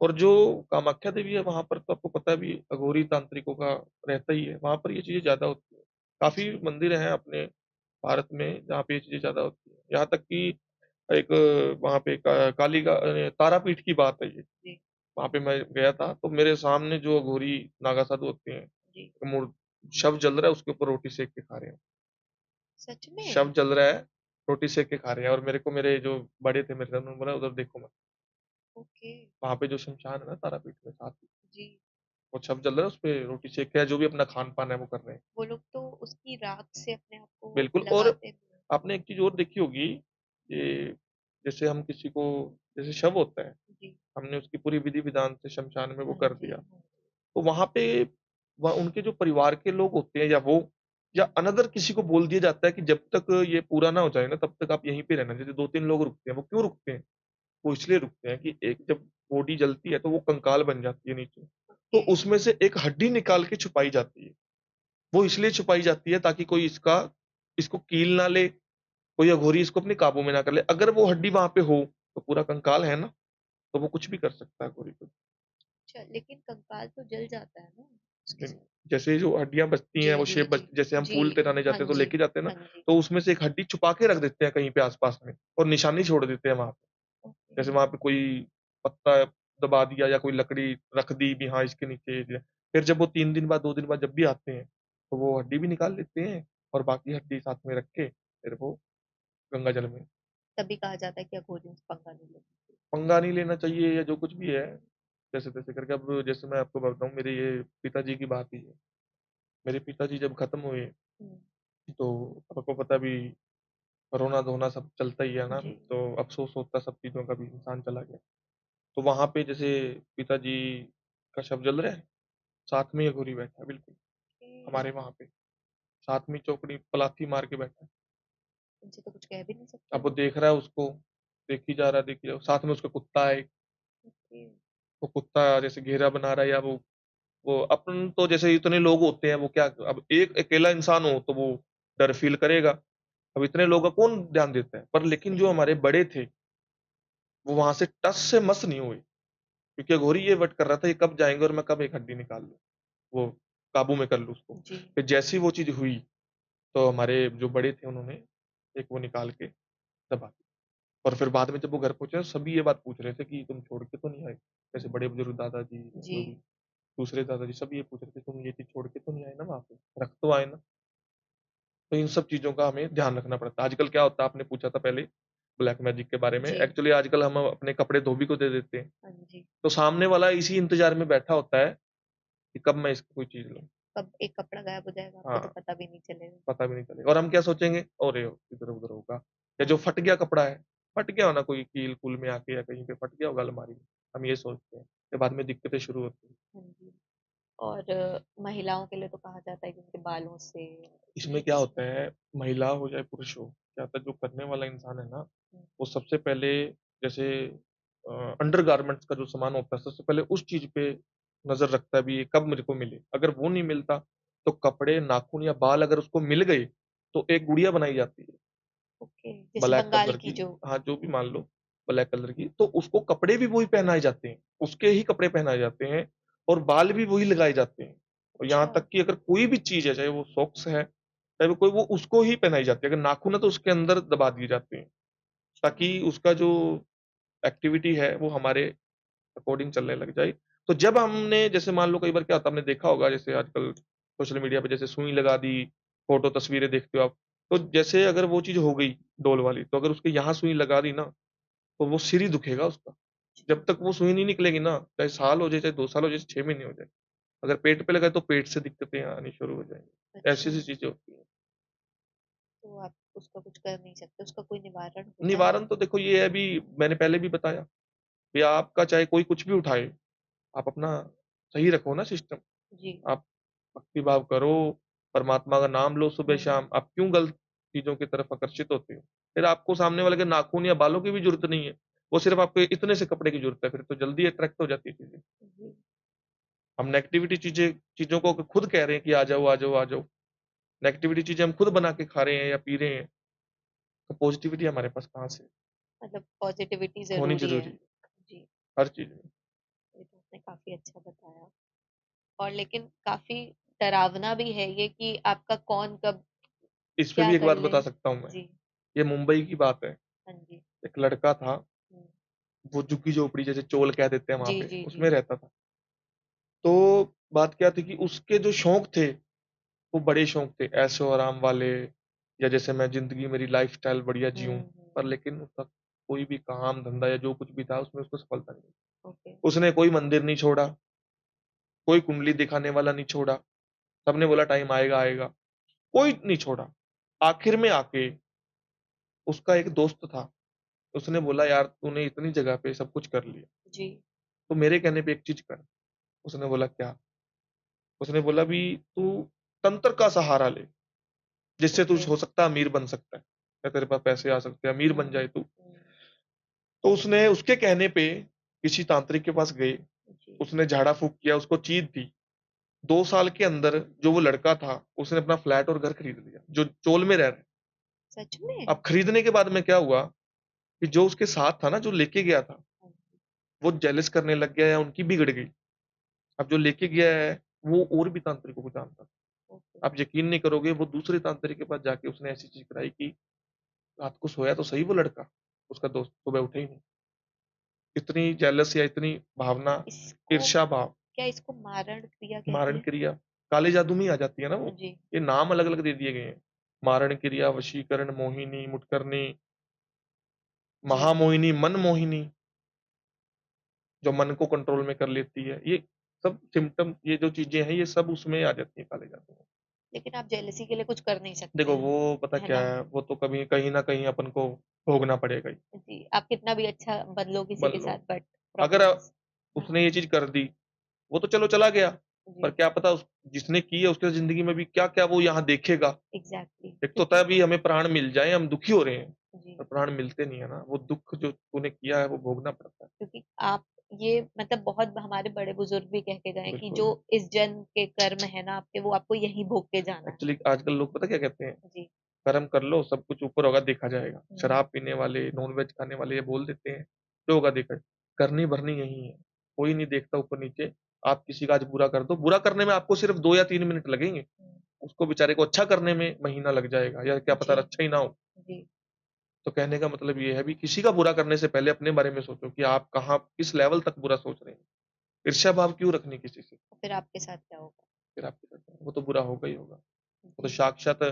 Speaker 2: और जो कामाख्या देवी है वहाँ पर तो आपको पता है भी अघोरी तांत्रिकों का रहता ही है, वहाँ पर ये चीज़ें ज़्यादा होती हैं। काफ़ी
Speaker 3: जी,
Speaker 2: मंदिर हैं अपने भारत में जहाँ पे ये चीज़ें ज़्यादा होती हैं। यहाँ तक कि एक वहाँ पे काली का तारापीठ की बात है ये।
Speaker 3: जी,
Speaker 2: वहाँ पे मैं गया था, तो मेरे सामने जो अघोरी नागा साधु होते हैं,
Speaker 3: जी।
Speaker 2: मूर शव जल रहा है, उसके ऊपर रोटी सेक के खा रहे हैं।
Speaker 3: सच में?
Speaker 2: शव जल रहा है, रोटी सेक के खा रहे हैं, और मेरे को मेरे जो बड़े थे मेरे साथ, उन्होंने बोला उधर देखो मत।
Speaker 3: ओके,
Speaker 2: वहाँ पे जो शमशान है ना तारापीठ में साथ में,
Speaker 3: जी।
Speaker 2: वो शव जल रहा है, उसपे रोटी सेक के, जो भी अपना खान-पान है वो कर रहे हैं।
Speaker 3: वो लोग तो उसकी राख से अपने आप को
Speaker 2: बिल्कुल। और
Speaker 3: लगाते भी हैं।
Speaker 2: आपने एक चीज़ और देखी होगी, ये जैसे हम किसी को, जैसे शव होता है,
Speaker 3: जी।
Speaker 2: हमने उसकी पूरी विधि-विधान से शमशान में वो
Speaker 3: हाँ
Speaker 2: कर
Speaker 3: जी,
Speaker 2: दिया।
Speaker 3: हाँ जी।
Speaker 2: तो वहाँ पे उनके जो परिवार के लोग होते हैं, या वो, या अनदर किसी को बोल दिया जाता है कि जब तक ये पूरा ना हो जाए ना, तब तक आप यहीं पे रहना। जैसे 2-3 लोग रुकते हैं, वो क्यों रुकते हैं? वो इसलिए रुकते हैं कि एक जब बॉडी जलती है तो वो कंकाल बन जाती है नीचे। तो
Speaker 3: ओके,
Speaker 2: उसमें से एक हड्डी निकाल के छुपाई जाती है। वो इसलिए छुपाई जाती है ताकि कोई इसको कील ना ले, कोई अघोरी इसको अपने काबू में ना कर ले। अगर वो हड्डी वहाँ पे हो, तो पूरा कंकाल है ना, तो वो कुछ भी कर सकता है अघोरी को।
Speaker 3: अच्छा लेकिन कंकाल तो जल जाता है ना उसके
Speaker 2: नहीं,
Speaker 3: साथ?
Speaker 2: जैसे जो हड्डियाँ बचती हैं,
Speaker 3: जी,
Speaker 2: वो
Speaker 3: जी,
Speaker 2: शेप
Speaker 3: जी।
Speaker 2: बच, जैसे हम
Speaker 3: जी,
Speaker 2: फूल टिराने
Speaker 3: हाँ
Speaker 2: जाते हैं तो
Speaker 3: जी,
Speaker 2: लेके जाते हैं ना,
Speaker 3: हाँ जी।
Speaker 2: तो उसमें से एक हड्डी छुपा के रख देते हैं कहीं पे आस-पास में, और निशानी छोड़ देते हैं वहाँ पे।
Speaker 3: ओके,
Speaker 2: जैसे वहाँ पे कोई पत्ता दबा दिया या कोई लकड़ी रख दी भी, हाँ, इसके नीचे ज फिर जब वो 3 दिन बाद, 2 दिन बाद जब भी आते हैं, तो वो हड्डी भी निकाल लेते हैं, और बाकी हड्डी साथ में रख के फिर वो गंगा जल में।
Speaker 3: तभी कहा जाता है कि अघोरियों से पंगा नहीं लेना चाहिए।
Speaker 2: पंगा नहीं लेना चाहिए, या जो कुछ भी है, जैसे-तैसे करके। अब जैसे मैं आपको बताऊँ, मेरे ये पिताजी की बात ही है। मेरे पिताजी जब खत्म हुए,
Speaker 3: हुँ,
Speaker 2: तो आपको पता भी, रोना-धोना सब चलता ही है ना,
Speaker 3: जी,
Speaker 2: तो अफ़सोस होता है सब चीज़ों का भी, इंसान चला गया। तो वहाँ पे जैसे पिताजी का शव जल रहा है, साथ में ही अघोरी बैठा है, बिल्कुल,
Speaker 3: ओके।
Speaker 2: हमारे वहाँ पे। साथ में चौकड़ी पलाथी मार के बैठा है।
Speaker 3: उनसे तो कुछ कह भी नहीं सकते
Speaker 2: अब वो
Speaker 3: वो?
Speaker 2: देख रहा है उसको, देखी जा रहा है, देखी जा रहा है। साथ में उसका कुत्ता है एक,
Speaker 3: ओके,
Speaker 2: वो कुत्ता जैसे घेरा बना रहा है, या वो अपन तो जैसे इतने लोग होते हैं, वो क्या, अब एक अकेला इंसान हो तो वो डर फ़ील करेगा। अब इतने लोगों का कौन ध्यान देता है? पर लेकिन जो
Speaker 3: सही
Speaker 2: हमारे
Speaker 3: बात।
Speaker 2: बड़े थे, वो वहाँ से टस से मस नहीं हुए, क्योंकि अघोरी ये वेट कर रहा था, ये कब जाएँगे और मैं कब एक हड्डी निकाल लूँ, वो काबू में कर लूँ उसको।
Speaker 3: जी,
Speaker 2: फिर जैसे ही वो चीज़ हुई, तो हमारे जो बड़े थे, उन्होंने एक वो निकाल के दबा दी। और फिर बाद में जब वो घर पहुँचे, सभी ये बात पूछ रहे थे कि तुम छोड़ के तो नहीं आए? जैसे बड़े-बुजुर्ग दादाजी,
Speaker 3: जी।
Speaker 2: जो भी दूसरे दादाजी, सब ये पूछ रहे थे, तुम ये चीज़ छोड़ के तो नहीं आए ना वहाँ पे? रख तो आए ना? तो इन सब चीज़ों का हमें ध्यान रखना पड़ता है। आजकल क्या होता है, आपने पूछा था पहले ब्लैक मैजिक के बारे में,
Speaker 3: जी,
Speaker 2: एक्चुअली आजकल हम अपने कपड़े धोबी को दे देते हैं।
Speaker 3: हाँ जी।
Speaker 2: तो सामने वाला इसी इंतज़ार में बैठा होता है कि कब मैं इसकी कोई चीज़ लूँ।
Speaker 3: कब एक कपड़ा गायब हो जाएगा आपको तो
Speaker 2: हाँ,
Speaker 3: पता भी नहीं चलेगा।
Speaker 2: पता भी नहीं चलेगा, और हम क्या सोचेंगे, अरे! इधर-उधर होगा, या
Speaker 3: हाँ
Speaker 2: जो
Speaker 3: जी,
Speaker 2: फट गया कपड़ा है, फट गया हो ना, कोई कील-कूल में आके या कहीं पे फट गया होगा अलमारी में। हम ये सोचते हैं, फिर बाद में दिक्कतें शुरू होती हैं।
Speaker 3: हाँ जी। और महिलाओं के लिए तो कहा जाता है कि उनके बालों से
Speaker 2: इसमें क्या होता है, महिला हो चाहे पुरुष हो, क्या होता है, जो करने वाला इंसान है ना,
Speaker 3: हुँ,
Speaker 2: वो सबसे पहले, जैसे अंडरगारमेंट्स का जो सामान होता है, सबसे पहले उस चीज़ पे नज़र रखता है भी, ये कब मेरे को मिले। अगर वो नहीं मिलता, तो कपड़े, नाखून या बाल अगर उसको मिल गए, तो एक गुड़िया बनाई जाती है,
Speaker 3: ओके, जैसे
Speaker 2: ब्लैक
Speaker 3: बंगाल
Speaker 2: कलर
Speaker 3: की
Speaker 2: की।
Speaker 3: जो
Speaker 2: हाँ, जो भी मान लो, ब्लैक कलर की, तो उसको कपड़े भी वही पहनाए जाते हैं, उसके ही कपड़े पहनाए जाते हैं, और बाल भी वही लगाए जाते हैं। और यहाँ
Speaker 3: अच्छा,
Speaker 2: तक कि अगर कोई भी चीज़ है, चाहे वो सॉक्स है, चाहे वो कोई, वो उसको ही पहनाई जाती है। अगर नाखून है तो उसके अंदर दबा दिए जाते हैं,
Speaker 3: अच्छा,
Speaker 2: ताकि उसका जो एक्टिविटी है वो हमारे अकॉर्डिंग चलने लग जाए। तो जब हमने, जैसे मान लो, कई बार क्या होता है, आपने देखा होगा, जैसे आजकल सोशल मीडिया पे जैसे सुई लगा दी, फ़ोटो तस्वीरें देखते हो आप, तो जैसे अगर वो चीज़ हो गई डोल वाली, तो अगर उसके यहाँ सुई लगा दी ना, तो वो सिर ही दुखेगा उसका।
Speaker 3: अच्छा,
Speaker 2: जब तक वो सुई नहीं निकलेगी ना, चाहे साल हो जाए, चाहे 2 साल हो जाए, 6 महीने हो जाए। अगर पेट पे लगाए तो पेट से दिक्कतें आनी शुरू हो जाएँगी।
Speaker 3: अच्छा,
Speaker 2: ऐसी-ऐसी चीज़ें होती हैं।
Speaker 3: तो आप उसका कुछ कर नहीं सकते, उसका कोई निवारण होता है?
Speaker 2: निवारण तो देखो ये है, अभी मैंने पहले भी बताया, कि आपका चाहे कोई कुछ भी उठाए, आप अपना सही रखो ना सिस्टम।
Speaker 3: जी,
Speaker 2: आप भक्ति भाव करो, परमात्मा का नाम लो
Speaker 3: हुँ,
Speaker 2: सुबह-शाम, आप क्यों गलत चीज़ों की तरफ आकर्षित होते हो? फिर आपको सामने वाले के नाखून या बालों की भी ज़रूरत नहीं है, वो सिर्फ़ आपको इतने से कपड़े की ज़रूरत है, फिर तो जल्दी अट्रैक्ट हो जाती है चीज़ें।
Speaker 3: जी,
Speaker 2: हम नेगेटिविटी चीज़ों को खुद कह रहे हैं कि आ जाओ, आ जाओ, आ जाओ। नेगेटिविटी चीज़ें हम खुद बना के खा रहे हैं या पी रहे हैं, तो पॉज़िटिविटी हमारे पास कहाँ से
Speaker 3: मतलब पॉज़िटिविटी
Speaker 2: होनी
Speaker 3: ज़रूरी
Speaker 2: ज़रूरी
Speaker 3: है।
Speaker 2: है,
Speaker 3: जी,
Speaker 2: हर चीज़ में।
Speaker 3: ये तो आपने काफ़ी अच्छा बताया और लेकिन काफ़ी डरावना भी है ये कि आपका कौन कब
Speaker 2: इस पे
Speaker 3: क्या
Speaker 2: भी एक
Speaker 3: कर
Speaker 2: बात
Speaker 3: ले।
Speaker 2: बता सकता हूँ मैं,
Speaker 3: जी,
Speaker 2: ये मुंबई की बात है।
Speaker 3: हाँ जी,
Speaker 2: एक लड़का था,
Speaker 3: हुँ।
Speaker 2: वो झुग्गी-झोपड़ी जैसे चोल कह देते हैं वहाँ
Speaker 3: जी,
Speaker 2: पे,
Speaker 3: जी, जी।
Speaker 2: उसमें रहता था। तो बात क्या थी कि उसके जो शौक थे, वो बड़े शौक थे, ऐशो-आराम वाले, या जैसे मैं ज़िंदगी मेरी लाइफ़स्टाइल बढ़िया
Speaker 3: हुँ,
Speaker 2: जिऊँ,
Speaker 3: हुँ।
Speaker 2: पर लेकिन उसका कोई भी काम, धंधा या जो कुछ भी था, उसमें उसको सफलता नहीं मिली।
Speaker 3: ओके।
Speaker 2: उसने कोई मंदिर नहीं छोड़ा, कोई कुंडली दिखाने वाला नहीं छोड़ा, सबने बोला टाइम आएगा, आएगा, कोई नहीं छोड़ा। आखिर में आके उसका एक दोस्त था, उसने बोला, "यार, तूने इतनी जगह पे सब कुछ कर लिया,
Speaker 3: जी।
Speaker 2: तो मेरे कहने पे एक चीज़ कर।" उसने बोला, "क्या?" उसने बोला भी, "तू तंत्र का सहारा ले, जिससे तू
Speaker 3: ओके।
Speaker 2: हो सकता है अमीर बन सकता है, या तेरे पास पैसे आ सकते हैं, अमीर
Speaker 3: हुँ,
Speaker 2: बन जाए तू।"
Speaker 3: हुँ।
Speaker 2: तो उसने उसके कहने पे किसी तांत्रिक के पास गए,
Speaker 3: जी।
Speaker 2: उसने झाड़ा-फूँक किया, उसको चीज़ दी। 2 साल के अंदर जो वो लड़का था, उसने अपना फ्लैट और घर खरीद लिया, जो चोल में रह रहा है।
Speaker 3: सच में?
Speaker 2: अब खरीदने के बाद में क्या हुआ कि जो उसके साथ था ना, जो लेके गया था,
Speaker 3: हाँ,
Speaker 2: वो जेलस करने लग गया या उनकी बिगड़ गई। अब जो लेके गया है, वो और भी तांत्रिकों को जानता था।
Speaker 3: ओके।
Speaker 2: आप यकीन नहीं करोगे, वो दूसरे तांत्रिक के पास जाके उसने ऐसी चीज़ कराई कि रात को सोया तो सही वो लड़का, उसका दोस्त, सुबह उठे ही नहीं। इतनी जेलस या इतनी भावना,
Speaker 3: इसको
Speaker 2: ईर्ष्या भाव,
Speaker 3: क्या इसको मारण क्रिया कहते
Speaker 2: मारण
Speaker 3: हैं?
Speaker 2: क्रिया, काले जादू में ही आ जाती है ना वो।
Speaker 3: जी।
Speaker 2: ये नाम अलग-अलग दे दिए गए हैं। मारण क्रिया, वशीकरण, मोहिनी, मुटकरनी,
Speaker 3: जी।
Speaker 2: महामोहिनी, मनमोहिनी, जो मन को कंट्रोल में कर लेती है। ये सब सिम्पटम, ये जो चीज़ें हैं, ये सब उसमें आ जाती हैं काले जादू में।
Speaker 3: लेकिन आप जेलसी के लिए कुछ कर नहीं सकते
Speaker 2: देखो
Speaker 3: हैं,
Speaker 2: वो पता
Speaker 3: है
Speaker 2: क्या
Speaker 3: ना?
Speaker 2: है, वो तो कभी कहीं न कहीं अपन को भोगना पड़ेगा ही,
Speaker 3: जी, आप कितना भी अच्छा बन लो किसी
Speaker 2: बन
Speaker 3: के
Speaker 2: लो।
Speaker 3: साथ बट
Speaker 2: अगर
Speaker 3: प्रॉब्लम इज़ हाँ,
Speaker 2: उसने ये चीज़ कर दी, वो तो चलो चला गया, पर
Speaker 3: जी,
Speaker 2: क्या पता उस जिसने की है उसके ज़िंदगी में भी क्या-क्या वो यहाँ देखेगा।
Speaker 3: एग्ज़ैक्टली
Speaker 2: एक तो होता है
Speaker 3: क्योंकि
Speaker 2: अभी हमें प्राण मिल जाएँ, हम दुखी हो रहे हैं,
Speaker 3: जी,
Speaker 2: पर प्राण मिलते नहीं है ना, वो दुःख जो तूने किया है वो भोगना पड़ता है।
Speaker 3: क्योंकि आप ये मतलब बहुत हमारे बड़े-बुज़ुर्ग भी कह के गए हैं कि जो
Speaker 2: बिल्कुल।
Speaker 3: इस जन्म के कर्म है ना आपके, वो आपको यहीं भोग के जाना है।
Speaker 2: एक्चुअली आजकल लोग पता क्या कहते हैं?
Speaker 3: जी।
Speaker 2: कर्म कर लो, सब कुछ ऊपर होगा देखा जाएगा।
Speaker 3: हुँ,
Speaker 2: शराब पीने वाले, नॉन-वेज खाने वाले ये बोल देते हैं, जो होगा देखा करनी-भरनी यही है। कोई नहीं देखता ऊपर-नीचे। आप किसी का आज बुरा कर दो, बुरा करने में आपको सिर्फ़ 2 या 3 मिनट लगेंगे।
Speaker 3: हुँ,
Speaker 2: उसको बेचारे को अच्छा करने में महीना लग जाएगा या क्या पता
Speaker 3: जी,
Speaker 2: अच्छा ही ना हो।
Speaker 3: जी।
Speaker 2: तो कहने का मतलब ये है भी किसी का बुरा करने से पहले अपने बारे में सोचो कि आप कहाँ किस लेवल तक बुरा सोच रहे हैं। ईर्ष्या भाव क्यों रखनी किसी से?
Speaker 3: तो फिर आपके साथ क्या होगा?
Speaker 2: फिर आपके साथ वो तो बुरा होगा ही होगा। वो तो
Speaker 3: जी,
Speaker 2: साक्षात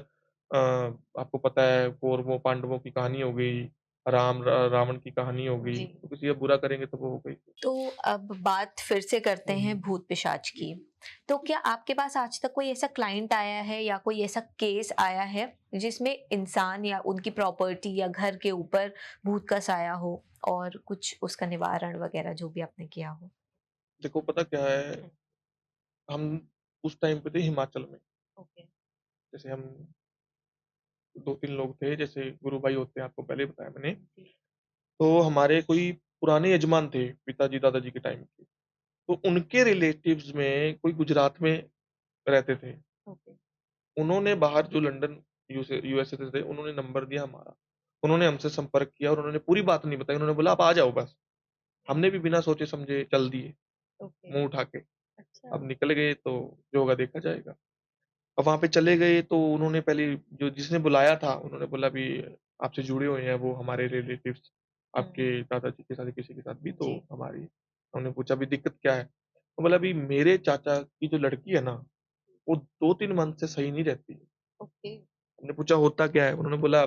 Speaker 2: आपको पता है कौरवों, पांडवों की कहानी हो गई, रावण की कहानी हो गई,
Speaker 3: जी।
Speaker 2: तो किसी का बुरा करेंगे तो वो हो गई।
Speaker 1: तो अब बात फिर से करते हैं भूत पिशाच की। तो क्या आपके पास आज तक कोई ऐसा क्लाइंट आया है या कोई ऐसा केस आया है जिसमें इंसान या उनकी प्रॉपर्टी या घर के ऊपर भूत का साया हो और कुछ उसका निवारण वगैरह जो भी आपने किया हो?
Speaker 2: देखो पता क्या है,
Speaker 3: हुँ,
Speaker 2: हम उस टाइम पे थे हिमाचल में,
Speaker 3: ओके,
Speaker 2: जैसे हम 2-3 लोग थे, जैसे गुरु भाई होते हैं, आपको पहले ही बताया मैंने।
Speaker 3: जी,
Speaker 2: तो हमारे कोई पुराने यजमान थे, पिताजी, दादाजी के टाइम के, तो उनके रिलेटिव्स में कोई गुजरात में रहते थे।
Speaker 3: ओके,
Speaker 2: उन्होंने बाहर जो लंदन यूएसए से थे, उन्होंने नंबर दिया हमारा। उन्होंने हमसे संपर्क किया और उन्होंने पूरी बात नहीं बताई, उन्होंने बोला, "आप आ जाओ बस।" हमने भी बिना सोचे-समझे चल दिए,
Speaker 3: ओके,
Speaker 2: मुँह उठा के।
Speaker 3: अच्छा,
Speaker 2: अब निकल गए तो जो होगा देखा जाएगा। अब वहाँ पे चले गए तो उन्होंने पहले जो जिसने बुलाया था, उन्होंने बोला, "अभी आपसे जुड़े हुए हैं वो हमारे रिलेटिव्स,
Speaker 3: हुँ,
Speaker 2: आपके दादाजी के साथ किसी के साथ भी तो
Speaker 3: जी,
Speaker 2: हमारी।" हमने पूछा, "अभी दिक्कत क्या है?" तो बोला, "अभी मेरे चाचा की जो लड़की है ना, वो 2-3 मंथ से सही नहीं रहती है।"
Speaker 3: ओके,
Speaker 2: हमने पूछा, "होता क्या है?" उन्होंने बोला,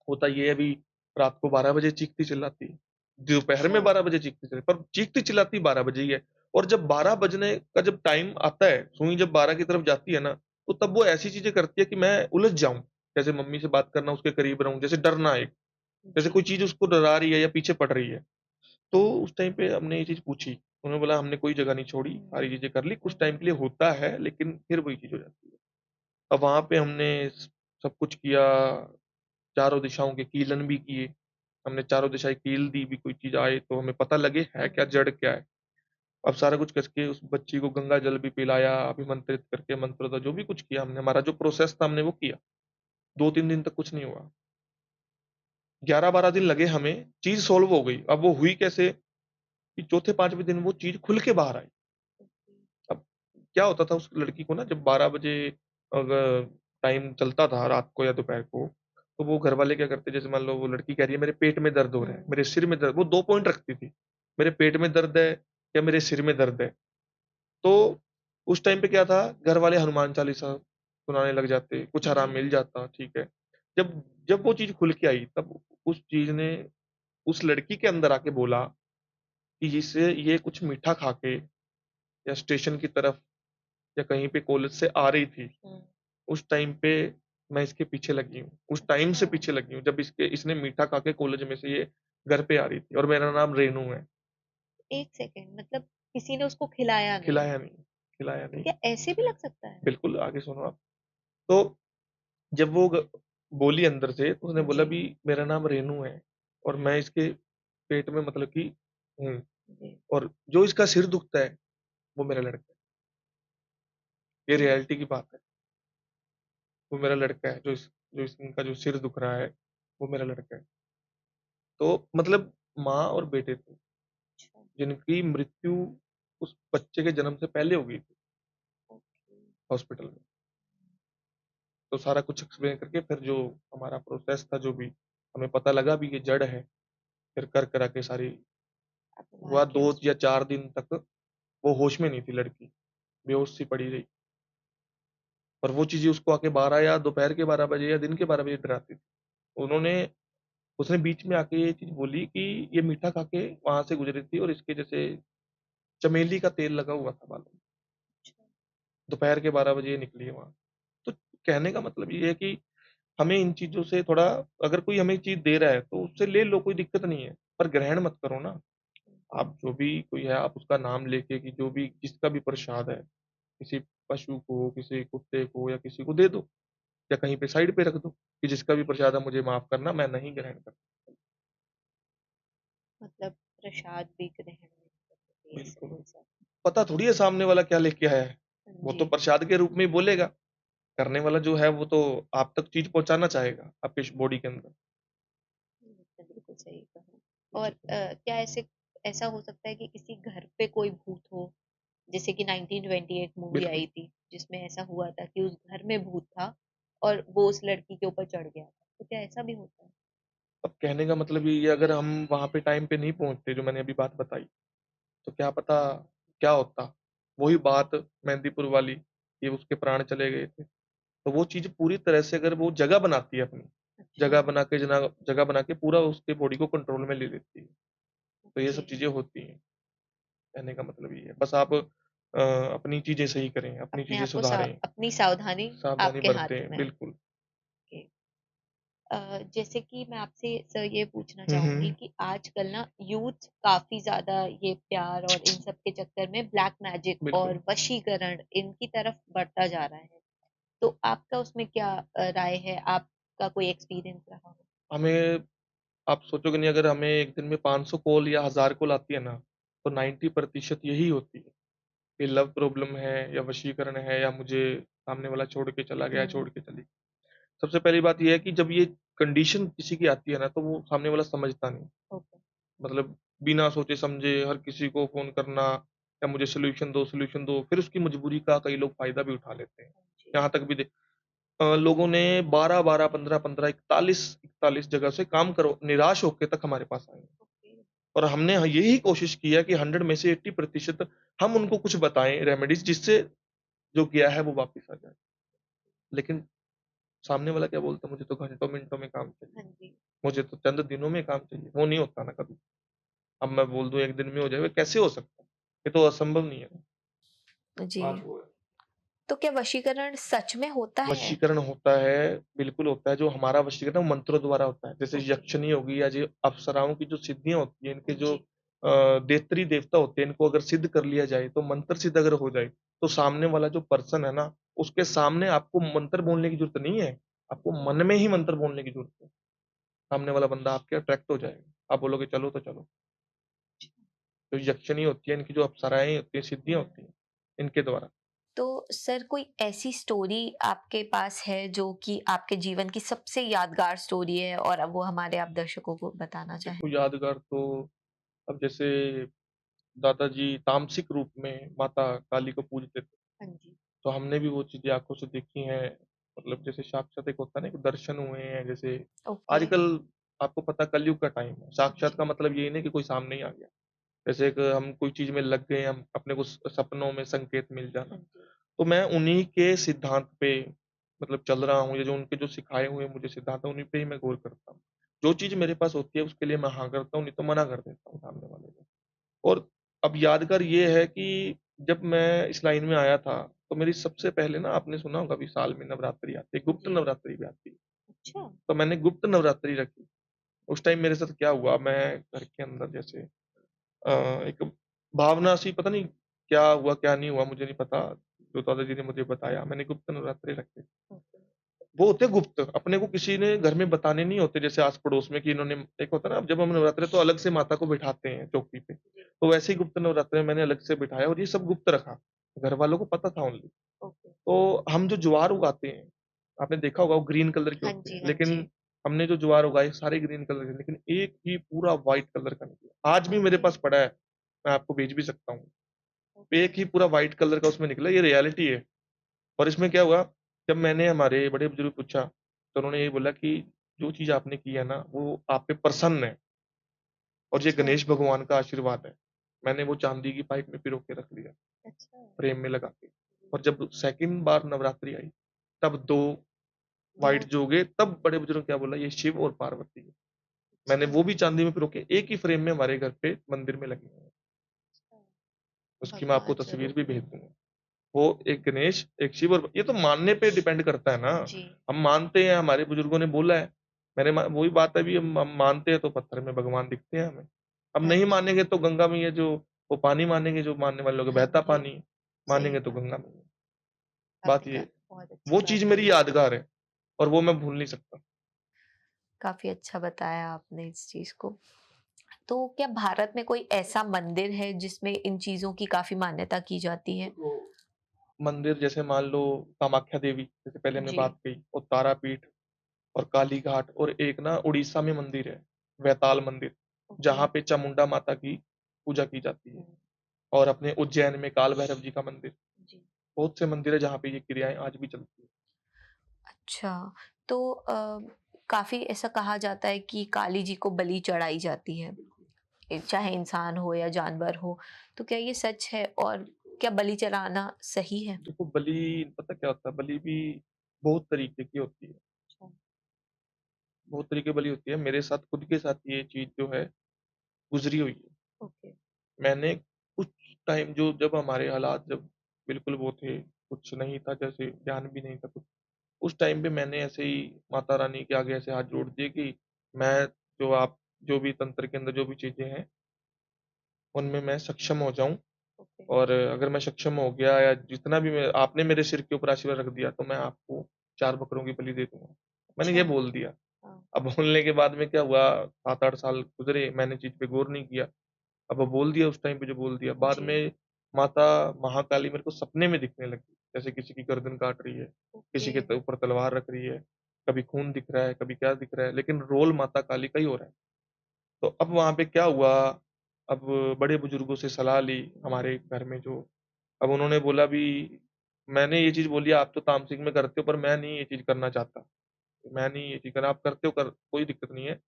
Speaker 2: "होता ये है, अभी रात को 12 बजे चीखती-चिल्लाती है, दोपहर
Speaker 3: अच्छा,
Speaker 2: में 12 बजे चीखती-चिल्लाती, पर चीखती-चिल्लाती 12 बजे ही है, और जब 12 बजने का जब टाइम आता है, सुई जब 12 की तरफ जाती है ना, तो तब वो ऐसी चीज़ें करती है कि मैं उलझ जाऊँ। जैसे मम्मी से बात करना, उसके करीब रहूँ, जैसे डरना एक, जैसे
Speaker 3: जी,
Speaker 2: कोई चीज़ उसको डरा रही है या पीछे पड़ रही है।" तो उस टाइम पे हमने ये चीज़ पूछी। उन्होंने बोला, "हमने कोई जगह नहीं छोड़ी,
Speaker 3: हुँ,
Speaker 2: सारी चीज़ें कर ली, कुछ
Speaker 3: हुँ,
Speaker 2: टाइम के लिए होता है, लेकिन फिर वही चीज़ हो जाती है।" अब वहाँ पे हमने सब कुछ किया, चारों दिशाओं के कीलन भी किए। हमने चारों दिशाएँ कील दी भी, कोई चीज़ आए तो हमें पता लगे है क्या,
Speaker 3: हुँ,
Speaker 2: जड़ क्या है। अब सारा कुछ करके उस बच्ची को गंगा जल भी पिलाया, अभिमंत्रित करके मंत्र था, जो भी कुछ किया हमने, हमारा जो प्रोसेस था हमने वो किया। 2-3 दिन तक कुछ नहीं हुआ। 11-12 दिन लगे हमें, चीज़ सॉल्व हो गई। अब वो हुई कैसे कि चौथे 5वें दिन वो चीज़ खुल के बाहर आई।
Speaker 3: ओके,
Speaker 2: अब क्या होता था, उस लड़की को ना जब 12 बजे अगर टाइम चलता था रात को या दोपहर को, तो वो घर वाले क्या करते, जैसे मान लो वो लड़की कह रही है मेरे पेट में दर्द हो रहा है, मेरे सिर में दर्द, वो 2 पॉइंट रखती थी, मेरे पेट में दर्द है या मेरे सिर में दर्द है। तो उस टाइम पे क्या था, घर वाले हनुमान चालीसा सुनाने लग जाते, कुछ आराम
Speaker 3: जी।
Speaker 2: मिल जाता, ठीक है। जब जब वो चीज़ खुल के आई, तब उस चीज़ ने उस लड़की के अंदर आके बोला कि इसे ये कुछ मीठा खा के या स्टेशन की तरफ या कहीं पे कॉलेज से आ रही थी,
Speaker 3: हुँ।
Speaker 2: उस टाइम पे मैं इसके पीछे लगी हूँ। उस टाइम से
Speaker 3: अच्छा।
Speaker 2: पीछे लगी हूँ जब इसने मीठा खा के कॉलेज में से ये घर पे आ रही थी, और मेरा नाम रेनू है।
Speaker 3: 1 सेकंड मतलब किसी ने उसको खिलाया नहीं,
Speaker 2: खिलाया नहीं, खिलाया
Speaker 3: तो
Speaker 2: नहीं।
Speaker 3: क्या ऐसे भी लग सकता है?
Speaker 2: बिल्कुल, आगे सुनो आप। तो जब वो बोली अंदर से, तो उसने बोला
Speaker 3: जी,
Speaker 2: भी मेरा नाम रेनू है और मैं इसके पेट में मतलब कि हूँ,
Speaker 3: जी।
Speaker 2: और जो इसका सिर दुखता है वो मेरा लड़का है। ये
Speaker 3: हुँ।
Speaker 2: रियलिटी की बात है। वो मेरा लड़का है, इनका जो सिर दुख रहा है वो मेरा लड़का है। तो मतलब माँ और बेटे थे,
Speaker 3: अच्छा,
Speaker 2: जिनकी मृत्यु उस बच्चे के जन्म से पहले हो गई थी
Speaker 3: ओके।
Speaker 2: हॉस्पिटल में। तो सारा कुछ एक्सप्लेन करके फिर जो हमारा प्रोसेस था, जो भी हमें पता लगा भी ये जड़ है, फिर कर करा के सारी
Speaker 3: आपने
Speaker 2: हुआ।
Speaker 3: बाहर किया
Speaker 2: 2
Speaker 3: उसको?
Speaker 2: या 4 दिन तक वो होश में नहीं थी लड़की, बेहोश सी पड़ी रही। और वो चीज़ें उसको आके 12 या दोपहर के 12 बजे या दिन के 12 बजे डराती थी। उन्होंने उसने बीच में आके ये चीज़ बोली कि ये मीठा खा के वहाँ से गुज़री थी और इसके जैसे चमेली का तेल लगा हुआ था बालों में।
Speaker 3: अच्छा,
Speaker 2: दोपहर के 12 बजे ये निकली है वहाँ। तो कहने का मतलब ये है कि हमें इन चीज़ों से थोड़ा, अगर कोई हमें चीज़ दे रहा है तो उससे ले लो, कोई दिक्कत नहीं है, पर ग्रहण मत करो ना। आप जो भी कोई है, आप उसका नाम लेके कि जो भी जिसका भी प्रसाद है, किसी पशु को, किसी कुत्ते को या किसी को दे दो, या कहीं पे साइड पे रख दो कि जिसका भी प्रसाद है मुझे माफ़ करना, मैं नहीं ग्रहण करता।
Speaker 3: मतलब प्रसाद भी ग्रहण नहीं कर सकते, ऐसे
Speaker 2: बिल्कुल,
Speaker 3: बोल सकते
Speaker 2: पता थोड़ी है सामने वाला क्या लेके आया है,
Speaker 3: हैं।
Speaker 2: वो
Speaker 3: जी,
Speaker 2: तो प्रसाद के रूप में ही बोलेगा, करने वाला जो है वो तो आप तक चीज़ पहुँचाना चाहेगा, आपके श बॉडी के अंदर।
Speaker 3: आपने बिल्कुल सही कहा। और
Speaker 2: जी।
Speaker 3: क्या ऐसा हो सकता है कि किसी घर पे कोई भूत हो? जैसे कि 1928 मूवी
Speaker 2: बिल्कुल,
Speaker 3: आई थी, जिसमें ऐसा हुआ था कि उस घर में भूत था और वो उस लड़की के ऊपर चढ़ गया था। तो क्या ऐसा भी होता है?
Speaker 2: अब कहने का मतलब ये अगर हम वहाँ पे टाइम पे नहीं पहुँचते, जो मैंने अभी बात बताई, तो क्या पता क्या होता। वही बात मेहंदीपुर वाली, कि उसके प्राण चले गए थे। तो वो चीज़ पूरी तरह से अगर वो जगह बनाती है अपनी,
Speaker 3: अच्छा,
Speaker 2: जगह बना के पूरा उसके बॉडी को कंट्रोल में ले लेती है। तो ये
Speaker 3: ओके।
Speaker 2: सब चीज़ें होती हैं, कहने का मतलब ये है। बस आप अपनी चीज़ें सही करें, अपनी
Speaker 3: अपने
Speaker 2: चीज़ें
Speaker 3: आप को सा
Speaker 2: सुधारें,
Speaker 3: अपनी सावधानी
Speaker 2: सावधानी
Speaker 3: आपके हाथ
Speaker 2: बरतें,
Speaker 3: में है।
Speaker 2: बिल्कुल।
Speaker 3: ओके। जैसे कि मैं आपसे सर ये पूछना
Speaker 2: हुँ,
Speaker 3: चाहूँगी
Speaker 2: हुँ,
Speaker 3: कि आजकल ना यूथ काफ़ी ज़्यादा ये प्यार और इन सब के चक्कर में ब्लैक मैजिक
Speaker 2: बिल्कुल।
Speaker 3: और वशीकरण इनकी तरफ बढ़ता जा रहा है। तो आपका उसमें क्या राय है? आपका कोई एक्सपीरियंस रहा हो?
Speaker 2: हमें आप सोचोगे नहीं, अगर हमें एक दिन में 500 कॉल या 1000 कॉल आती है ना, तो 90% यही होती है कि लव प्रॉब्लम है या वशीकरण है या मुझे सामने वाला छोड़ के चला गया,
Speaker 3: हुँ,
Speaker 2: छोड़ के चली। सबसे पहली बात ये है कि जब ये कंडीशन किसी की आती है ना, तो वो सामने वाला समझता नहीं।
Speaker 3: ओके।
Speaker 2: मतलब बिना सोचे-समझे हर किसी को फ़ोन करना या मुझे सॉल्यूशन दो, फिर उसकी मजबूरी का कई लोग फ़ायदा भी उठा लेते हैं।
Speaker 3: हाँ जी।
Speaker 2: यहाँ तक भी लोगों ने 12-12, 15-15, 41-41 जगह से काम करो निराश होके तक हमारे पास आए हैं।
Speaker 3: ओके।
Speaker 2: और हमने यही कोशिश की है कि 100 में से 80% हम उनको कुछ बताएँ रेमेडीज़, जिससे जो गया है वो वापस आ जाए। लेकिन सामने वाला क्या बोलता है, मुझे तो घंटों-मिनटों में काम चाहिए,
Speaker 3: हाँ जी।
Speaker 2: मुझे तो चंद दिनों में काम चाहिए, वो नहीं होता ना कभी। अब मैं बोल दूँ 1 दिन में हो जाएगा, कैसे हो सकता है? ये तो असंभव नहीं है ना,
Speaker 1: जी।
Speaker 2: बात वो है।
Speaker 1: तो क्या वशीकरण सच में होता है?
Speaker 2: वशीकरण होता है, बिल्कुल होता है, जो हमारा वशीकरण है वो मंत्रों द्वारा होता है। जैसे
Speaker 3: ओके।
Speaker 2: यक्षिणी होगी या जो अप्सराओं की जो सिद्धियाँ होती हैं, इनके
Speaker 3: हाँ
Speaker 2: जो
Speaker 3: जी।
Speaker 2: देवत्री देवता होते हैं, इनको अगर सिद्ध कर लिया जाए, तो मंत्र सिद्ध अगर हो जाए, तो सामने वाला जो पर्सन है ना, उसके सामने आपको मंत्र बोलने की ज़रूरत नहीं है, आपको मन में ही मंत्र बोलने की ज़रूरत है। सामने वाला बंदा आपके अट्रैक्ट हो जाएगा। आप बोलोगे चलो तो चलो। जो यक्षिणी होती है, इनकी जो अप्सराएँ होती हैं, सिद्धियाँ
Speaker 3: हुँ।
Speaker 2: होती हैं, इनके द्वारा।
Speaker 1: तो सर कोई ऐसी स्टोरी आपके पास है जो कि आपके जीवन की सबसे यादगार स्टोरी है और अब वो हमारे आप दर्शकों को बताना चाहें?
Speaker 2: देखो यादगार तो, अब जैसे दादाजी तामसिक रूप में माता काली को पूजते थे,
Speaker 3: हाँ जी।
Speaker 2: तो हमने भी वो चीज़ें आँखों से देखी हैं। मतलब जैसे साक्षात एक होता है ना, एक दर्शन हुए हैं जैसे।
Speaker 1: ओके।
Speaker 2: आजकल आपको पता कलयुग का टाइम है, साक्षात
Speaker 3: जी।
Speaker 2: का मतलब यही नहीं कि कोई सामने ही आ गया। जैसे एक हम कोई चीज़ में लग गए, हम अपने को सपनों में संकेत मिल जाना।
Speaker 3: हाँ जी।
Speaker 2: तो मैं उन्हीं के सिद्धांत पे मतलब चल रहा हूँ, या जो उनके जो सिखाए हुए मुझे सिद्धांत है, उन्हीं पे ही मैं गौर करता हूँ। जो चीज़ मेरे पास होती है उसके लिए मैं हाँ करता हूँ, नहीं तो मना कर देता हूँ सामने वाले को। और अब यादगार ये है कि जब मैं इस लाइन में आया था, तो मेरी सबसे पहले ना, आपने सुना होगा अभी साल में नवरात्रि आती है, गुप्त
Speaker 3: जी।
Speaker 2: नवरात्रि भी आती है।
Speaker 3: अच्छा।
Speaker 2: तो मैंने गुप्त नवरात्रि रखी। उस टाइम मेरे साथ क्या हुआ, मैं घर के अंदर जैसे एक भावना सी, पता नहीं क्या हुआ, क्या नहीं हुआ मुझे नहीं पता। जो दादाजी ने मुझे बताया, मैंने गुप्त नवरात्रि रखे।
Speaker 3: ओके।
Speaker 2: वो होते गुप्त, अपने को किसी ने घर में बताने नहीं होते, जैसे आस-पड़ोस में कि इन्होंने, एक होता है ना, जब हम नवरात्रि तो अलग से माता को बिठाते हैं चौकी पे,
Speaker 3: जी।
Speaker 2: तो वैसे ही गुप्त नवरात्रि में मैंने अलग से बिठाया और ये सब गुप्त रखा। घर वालों को पता था ओनली।
Speaker 3: ओके।
Speaker 2: तो हम जो ज्वार उगाते हैं, आपने देखा होगा वो ग्रीन कलर के
Speaker 3: हाँ
Speaker 2: होते
Speaker 3: जी,
Speaker 2: हैं,
Speaker 3: हाँ
Speaker 2: लेकिन
Speaker 3: जी।
Speaker 2: हमने जो ज्वार उगाए सारे ग्रीन कलर के, लेकिन एक ही पूरा व्हाइट कलर का निकला। आज भी मेरे
Speaker 3: ओके।
Speaker 2: पास पड़ा है, मैं आपको भेज भी सकता हूँ।
Speaker 3: ओके।
Speaker 2: एक ही पूरा व्हाइट कलर का उसमें निकला, ये रियलिटी है। और इसमें क्या हुआ, जब मैंने हमारे बड़े-बुजुर्ग को पूछा, तो उन्होंने ये बोला कि जो चीज़ आपने की है ना, वो आप पे प्रसन्न है और ये
Speaker 3: अच्छा।
Speaker 2: गणेश भगवान का आशीर्वाद है। मैंने वो चांदी की पाइप में पिरो के रख लिया,
Speaker 3: अच्छा।
Speaker 2: फ्रेम में लगा के।
Speaker 3: जी।
Speaker 2: और जब सेकंड बार नवरात्रि आई, तब 2
Speaker 3: दो।
Speaker 2: व्हाइट जो उगे, तब बड़े-बुजुर्ग ने क्या बोला, ये शिव और पार्वती है। मैंने
Speaker 3: अच्छा।
Speaker 2: वो भी चांदी में पिरो के एक ही फ्रेम में हमारे घर पे मंदिर में लगे हुए हैं।
Speaker 3: अच्छा।
Speaker 2: उसकी मैं आपको
Speaker 3: भगवान
Speaker 2: तस्वीर
Speaker 3: स्वरूप
Speaker 2: भी
Speaker 3: में।
Speaker 2: भेज दूँगा। वो एक गणेश, एक शिव, और ये तो मानने पे डिपेंड करता है ना।
Speaker 3: जी।
Speaker 2: हम मानते हैं, हमारे बुजुर्गों ने बोला है। मैंने मा वही बात है, अभी हम मानते हैं तो पत्थर में भगवान दिखते हैं हमें। हम
Speaker 3: हाँ
Speaker 2: नहीं
Speaker 3: जी।
Speaker 2: मानेंगे तो गंगा मैया, जो वो पानी मानेंगे, जो मानने वाले लोग हैं,
Speaker 3: हाँ
Speaker 2: बहता
Speaker 3: जी।
Speaker 2: पानी,
Speaker 3: सही
Speaker 2: मानेंगे तो
Speaker 3: बात।
Speaker 2: गंगा मैया। बात
Speaker 3: आपने
Speaker 2: ये है।
Speaker 3: बहुत अच्छी
Speaker 2: वो
Speaker 3: बात
Speaker 2: चीज़ मेरी
Speaker 3: बोली।
Speaker 2: यादगार है और वो मैं भूल नहीं सकता।
Speaker 1: काफी अच्छा बताया आपने इस चीज को। तो क्या भारत में कोई ऐसा मंदिर है जिसमें इन चीजों की काफी मान्यता की जाती है?
Speaker 2: देखो, मंदिर जैसे मान लो कामाख्या देवी, जैसे पहले हमने
Speaker 3: जी।
Speaker 2: बात की, और तारापीठ और काली घाट, और एक ना उड़ीसा में मंदिर है, वैताल मंदिर,
Speaker 3: ओके।
Speaker 2: जहाँ पे चामुंडा माता की पूजा की जाती है।
Speaker 3: हुँ।
Speaker 2: और अपने उज्जैन में काल भैरव जी का मंदिर।
Speaker 3: जी।
Speaker 2: बहुत से मंदिर है जहाँ पे ये क्रियाएँ आज भी चलती हैं।
Speaker 1: अच्छा, तो काफी ऐसा कहा जाता है कि काली जी को बलि चढ़ाई जाती है,
Speaker 2: बिल्कुल,
Speaker 1: चाहे इंसान हो या जानवर हो। तो क्या ये सच है, और क्या बलि चढ़ाना सही है?
Speaker 2: देखो बलि पता क्या होता है, बलि भी बहुत तरीके की होती है,
Speaker 3: अच्छा।
Speaker 2: बहुत तरीके की बलि होती है। मेरे साथ खुद के साथ ये चीज़ जो है गुज़री हुई है।
Speaker 3: ओके।
Speaker 2: मैंने कुछ टाइम, जो जब हमारे हालात जब बिल्कुल वो थे, कुछ नहीं था, जैसे ज्ञान भी नहीं था कुछ, उस टाइम पे मैंने ऐसे ही माता रानी के आगे ऐसे हाथ जोड़ दिए कि मैं, जो आप, जो भी तंत्र के अंदर जो भी चीज़ें हैं, उनमें मैं सक्षम हो जाऊँ।
Speaker 3: ओके।
Speaker 2: और अगर मैं सक्षम हो गया, या जितना भी मैं, आपने मेरे सिर के ऊपर आशीर्वाद रख दिया, तो मैं आपको 4 बकरों की बलि दे दूँगा। मैंने ये
Speaker 3: अच्छा।
Speaker 2: बोल दिया।
Speaker 3: हाँ।
Speaker 2: अब बोलने के बाद में क्या हुआ, 7-8 साल गुज़रे, मैंने चीज़ पे गौर नहीं किया। अब वो बोल दिया, उस टाइम पे जो बोल दिया, बाद
Speaker 3: जी।
Speaker 2: में माता महाकाली मेरे को सपने में दिखने लगी। जैसे किसी की गर्दन काट रही है,
Speaker 3: ओके।
Speaker 2: किसी के ऊपर तलवार रख रही है, कभी खून दिख रहा है, कभी क्या दिख रहा है, लेकिन रोल माता काली का ही हो रहा है। तो अब वहाँ पे क्या हुआ, अब बड़े बुजुर्गों से सलाह ली हमारे घर में जो, अब उन्होंने बोला भी, मैंने ये चीज़ बोली, आप तो तामसिक में करते हो, पर मैं नहीं ये चीज़ करना चाहता। मैं नहीं ये चीज़ करना, आप करते हो कर, कोई दिक्कत नहीं है।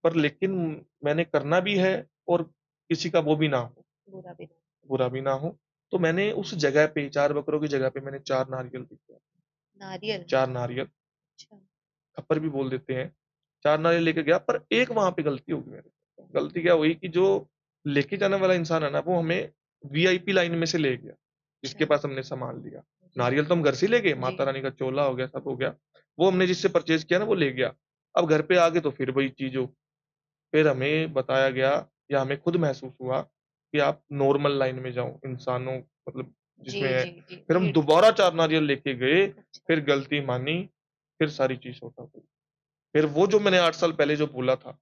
Speaker 2: पर लेकिन मैंने करना भी है, और किसी का वो भी ना हो,
Speaker 3: बुरा भी ना।
Speaker 2: बुरा भी ना हो। तो मैंने उस जगह पे 4 बकरों की जगह पे मैंने 4 नारियल दिए,
Speaker 3: नारियल।
Speaker 2: 4 नारियल,
Speaker 3: अच्छा।
Speaker 2: खप्पर भी बोल देते हैं। 4 नारियल लेके गया, पर एक वहाँ पे गलती हो गई मेरे से। गलती क्या हुई कि जो लेके जाने वाला इंसान है ना, वो हमें वीआईपी लाइन में से ले गया,
Speaker 3: अच्छा।
Speaker 2: जिसके पास हमने सामान लिया।
Speaker 3: जी।
Speaker 2: नारियल तो हम घर से ही ले गए,
Speaker 3: जी।
Speaker 2: माता रानी का चोला हो गया, सब हो गया। वो हमने जिससे परचेज़ किया ना, वो ले गया। अब घर पे आ गए तो फिर वही चीज़ हो। फिर हमें बताया गया, या हमें खुद महसूस हुआ कि आप नॉर्मल लाइन में जाओ, इंसानों मतलब
Speaker 3: जी,
Speaker 2: जिसमें है।
Speaker 3: जी, जी।
Speaker 2: फिर हम
Speaker 3: भीड़।
Speaker 2: दोबारा 4 नारियल लेके गए,
Speaker 3: अच्छा।
Speaker 2: फिर गलती मानी, फिर सारी चीज़ सॉर्ट आउट हुई। फिर वो जो मैंने 8 साल पहले जो बोला था,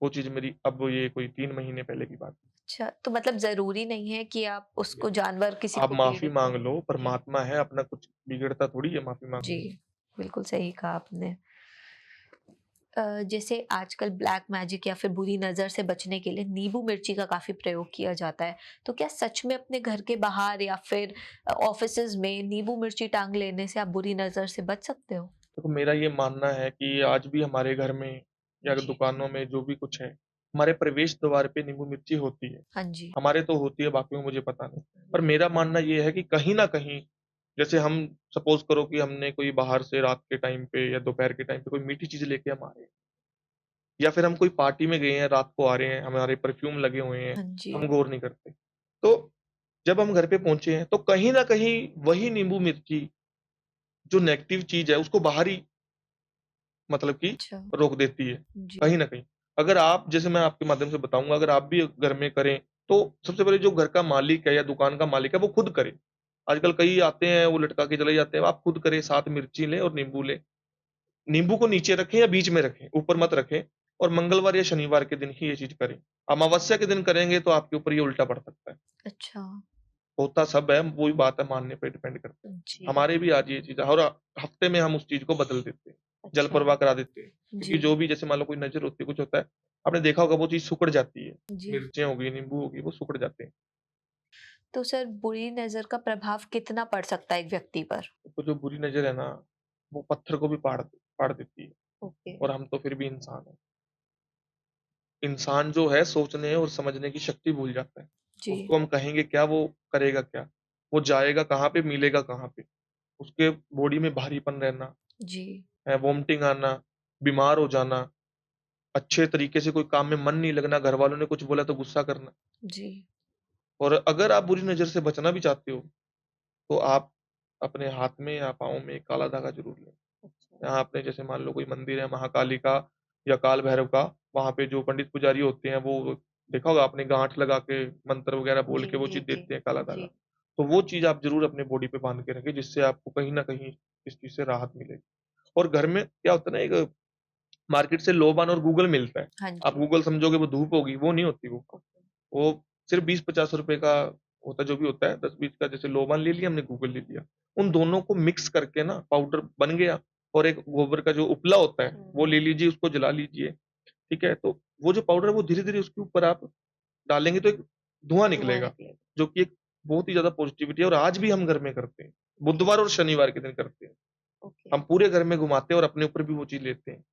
Speaker 2: वो चीज़ मेरी, अब ये कोई 3 महीने पहले की बात
Speaker 1: अच्छा, तो मतलब ज़रूरी नहीं है कि आप उसको,
Speaker 2: है।
Speaker 1: जानवर किसी
Speaker 2: आप
Speaker 1: को
Speaker 2: माफ़ी
Speaker 1: पीड़ित
Speaker 2: माँग
Speaker 1: करें।
Speaker 2: लो,
Speaker 3: जी।
Speaker 2: परमात्मा है, अपना कुछ बिगड़ता थोड़ी है माफ़ी
Speaker 1: जी,
Speaker 2: माँगने से।
Speaker 1: बिल्कुल सही कहा आपने। जैसे आजकल ब्लैक मैजिक या फिर बुरी नज़र से बचने के लिए नींबू मिर्ची का काफ़ी प्रयोग किया जाता है। तो क्या सच में अपने घर के बाहर या फिर ऑफ़िसेज़ में नींबू मिर्ची टाँग लेने से आप बुरी नज़र से बच सकते हो?
Speaker 2: देखो मेरा ये मानना है कि आज भी हमारे घर में या
Speaker 3: जी।
Speaker 2: दुकानों में जो भी कुछ है, हमारे प्रवेश द्वार पे नींबू मिर्ची होती है।
Speaker 1: हाँ जी।
Speaker 2: हमारे तो होती है, बाकियों को मुझे पता नहीं। पर मेरा मानना ये है कि कहीं न कहीं जैसे हम सपोज़ करो कि हमने कोई बाहर से रात के टाइम पे या दोपहर के टाइम पे कोई मीठी चीज़ लेके हम आ रहे हैं, या फिर हम कोई पार्टी में गए हैं, रात को आ रहे हैं, हमारे परफ्यूम लगे हुए हैं,
Speaker 1: हाँ जी।
Speaker 2: हम गौर नहीं करते। तो जब हम घर पे पहुँचे हैं, तो कहीं न कहीं वही नींबू मिर्ची जो नेगेटिव चीज़ है, उसको बाहर ही मतलब कि
Speaker 1: अच्छा।
Speaker 2: रोक देती है,
Speaker 1: जी।
Speaker 2: कहीं न कहीं। अगर आप जैसे मैं आपके माध्यम से बताऊँगा, अगर आप भी घर में करें, तो सबसे पहले जो घर का मालिक है या दुकान का मालिक है, वो खुद करे। आजकल कई आते हैं, वो लटका के चले जाते हैं, आप खुद करें, साथ मिर्ची लें और नींबू लें। नींबू को नीचे रखें या बीच में रखें, ऊपर मत रखें, और मंगलवार या शनिवार के दिन ही ये चीज़ करें। अमावस्या के दिन करेंगे तो आपके ऊपर ये उल्टा पड़ सकता है।
Speaker 1: अच्छा।
Speaker 2: होता सब है, वही बात है, मानने पे डिपेंड करता है।
Speaker 3: जी।
Speaker 2: हमारे भी आज ये चीज़ है और हफ्ते में हम उस चीज़ को बदल देते हैं, जल
Speaker 3: अच्छा।
Speaker 2: प्रवाह करा देते हैं। क्योंकि
Speaker 1: जी।
Speaker 2: जो भी जैसे मान लो कोई नज़र होती है, कुछ होता है, आपने देखा होगा वो चीज़ सिकुड़ जाती है।
Speaker 1: जी।
Speaker 2: मिर्चें हो गई, नींबू हो गई, वो सिकुड़ जाते हैं।
Speaker 1: तो सर बुरी नज़र का प्रभाव कितना पड़ सकता है एक व्यक्ति पर?
Speaker 2: तो जो बुरी नज़र है ना, वो पत्थर को भी फाड़ देती है,
Speaker 3: ओके।
Speaker 2: और हम तो फिर भी इंसान हैं। इंसान जो है सोचने और समझने की शक्ति भूल जाता है।
Speaker 1: जी।
Speaker 2: उसको हम कहेंगे क्या, वो करेगा क्या? वो जाएगा कहाँ पे, मिलेगा कहाँ पे? उसके बॉडी में भारीपन रहना,
Speaker 1: जी।
Speaker 2: वॉमिटिंग आना, बीमार हो जाना, अच्छे तरीके से कोई काम में मन नहीं लगना, घरवालों ने कुछ बोला तो गुस्सा करना।
Speaker 1: जी।
Speaker 2: और अगर आप बुरी नज़र से बचना भी चाहते हो, तो आप अपने हाथ में या पाँव में काला धागा ज़रूर लें।
Speaker 3: अच्छा।
Speaker 2: यहाँ आपने जैसे मान लो कोई मंदिर है महाकाली का या काल भैरव का, वहाँ पे जो पंडित पुजारी होते हैं, वो देखा होगा आपने, गाँठ लगा के मंत्र वगैरह बोल
Speaker 3: जी,
Speaker 2: के वो
Speaker 3: जी,
Speaker 2: चीज़
Speaker 3: जी,
Speaker 2: देते हैं, काला धागा।
Speaker 3: जी।
Speaker 2: तो वो चीज़ आप ज़रूर अपने बॉडी पे बाँध के रखें, जिससे आपको कहीं न कहीं इस चीज़ से राहत मिलेगी। और घर में क्या होता है ना, एक मार्केट से लोबान और गूगल मिलता है।
Speaker 1: हाँ
Speaker 2: आप
Speaker 1: जी।
Speaker 2: गूगल समझोगे वो धूप होगी, वो नहीं होती वो।
Speaker 3: ओके।
Speaker 2: वो सिर्फ़ 20-50 रुपए का होता है, जो भी होता है, 10-20 का, जैसे लोबान ले लिया हमने, गूगल ले लिया। उन दोनों को मिक्स करके ना पाउडर बन गया, और एक गोबर का जो उपला होता है,
Speaker 3: हुँ,
Speaker 2: वो ले
Speaker 3: हुँ।
Speaker 2: लीजिए, उसको जला लीजिए, ठीक है? तो वो जो पाउडर है वो धीरे-धीरे उसके ऊपर आप डालेंगे तो एक धुआँ
Speaker 3: धुआँ
Speaker 2: निकलेगा,
Speaker 3: निकलेगा।
Speaker 2: जो कि एक बहुत ही ज़्यादा पॉज़िटिविटी है, और आज भी हम घर में करते हैं। बुधवार और शनिवार के दिन करते हैं।
Speaker 3: ओके।
Speaker 2: हम पूरे घर में घुमाते हैं और अपने ऊपर भी वो चीज़ लेते हैं।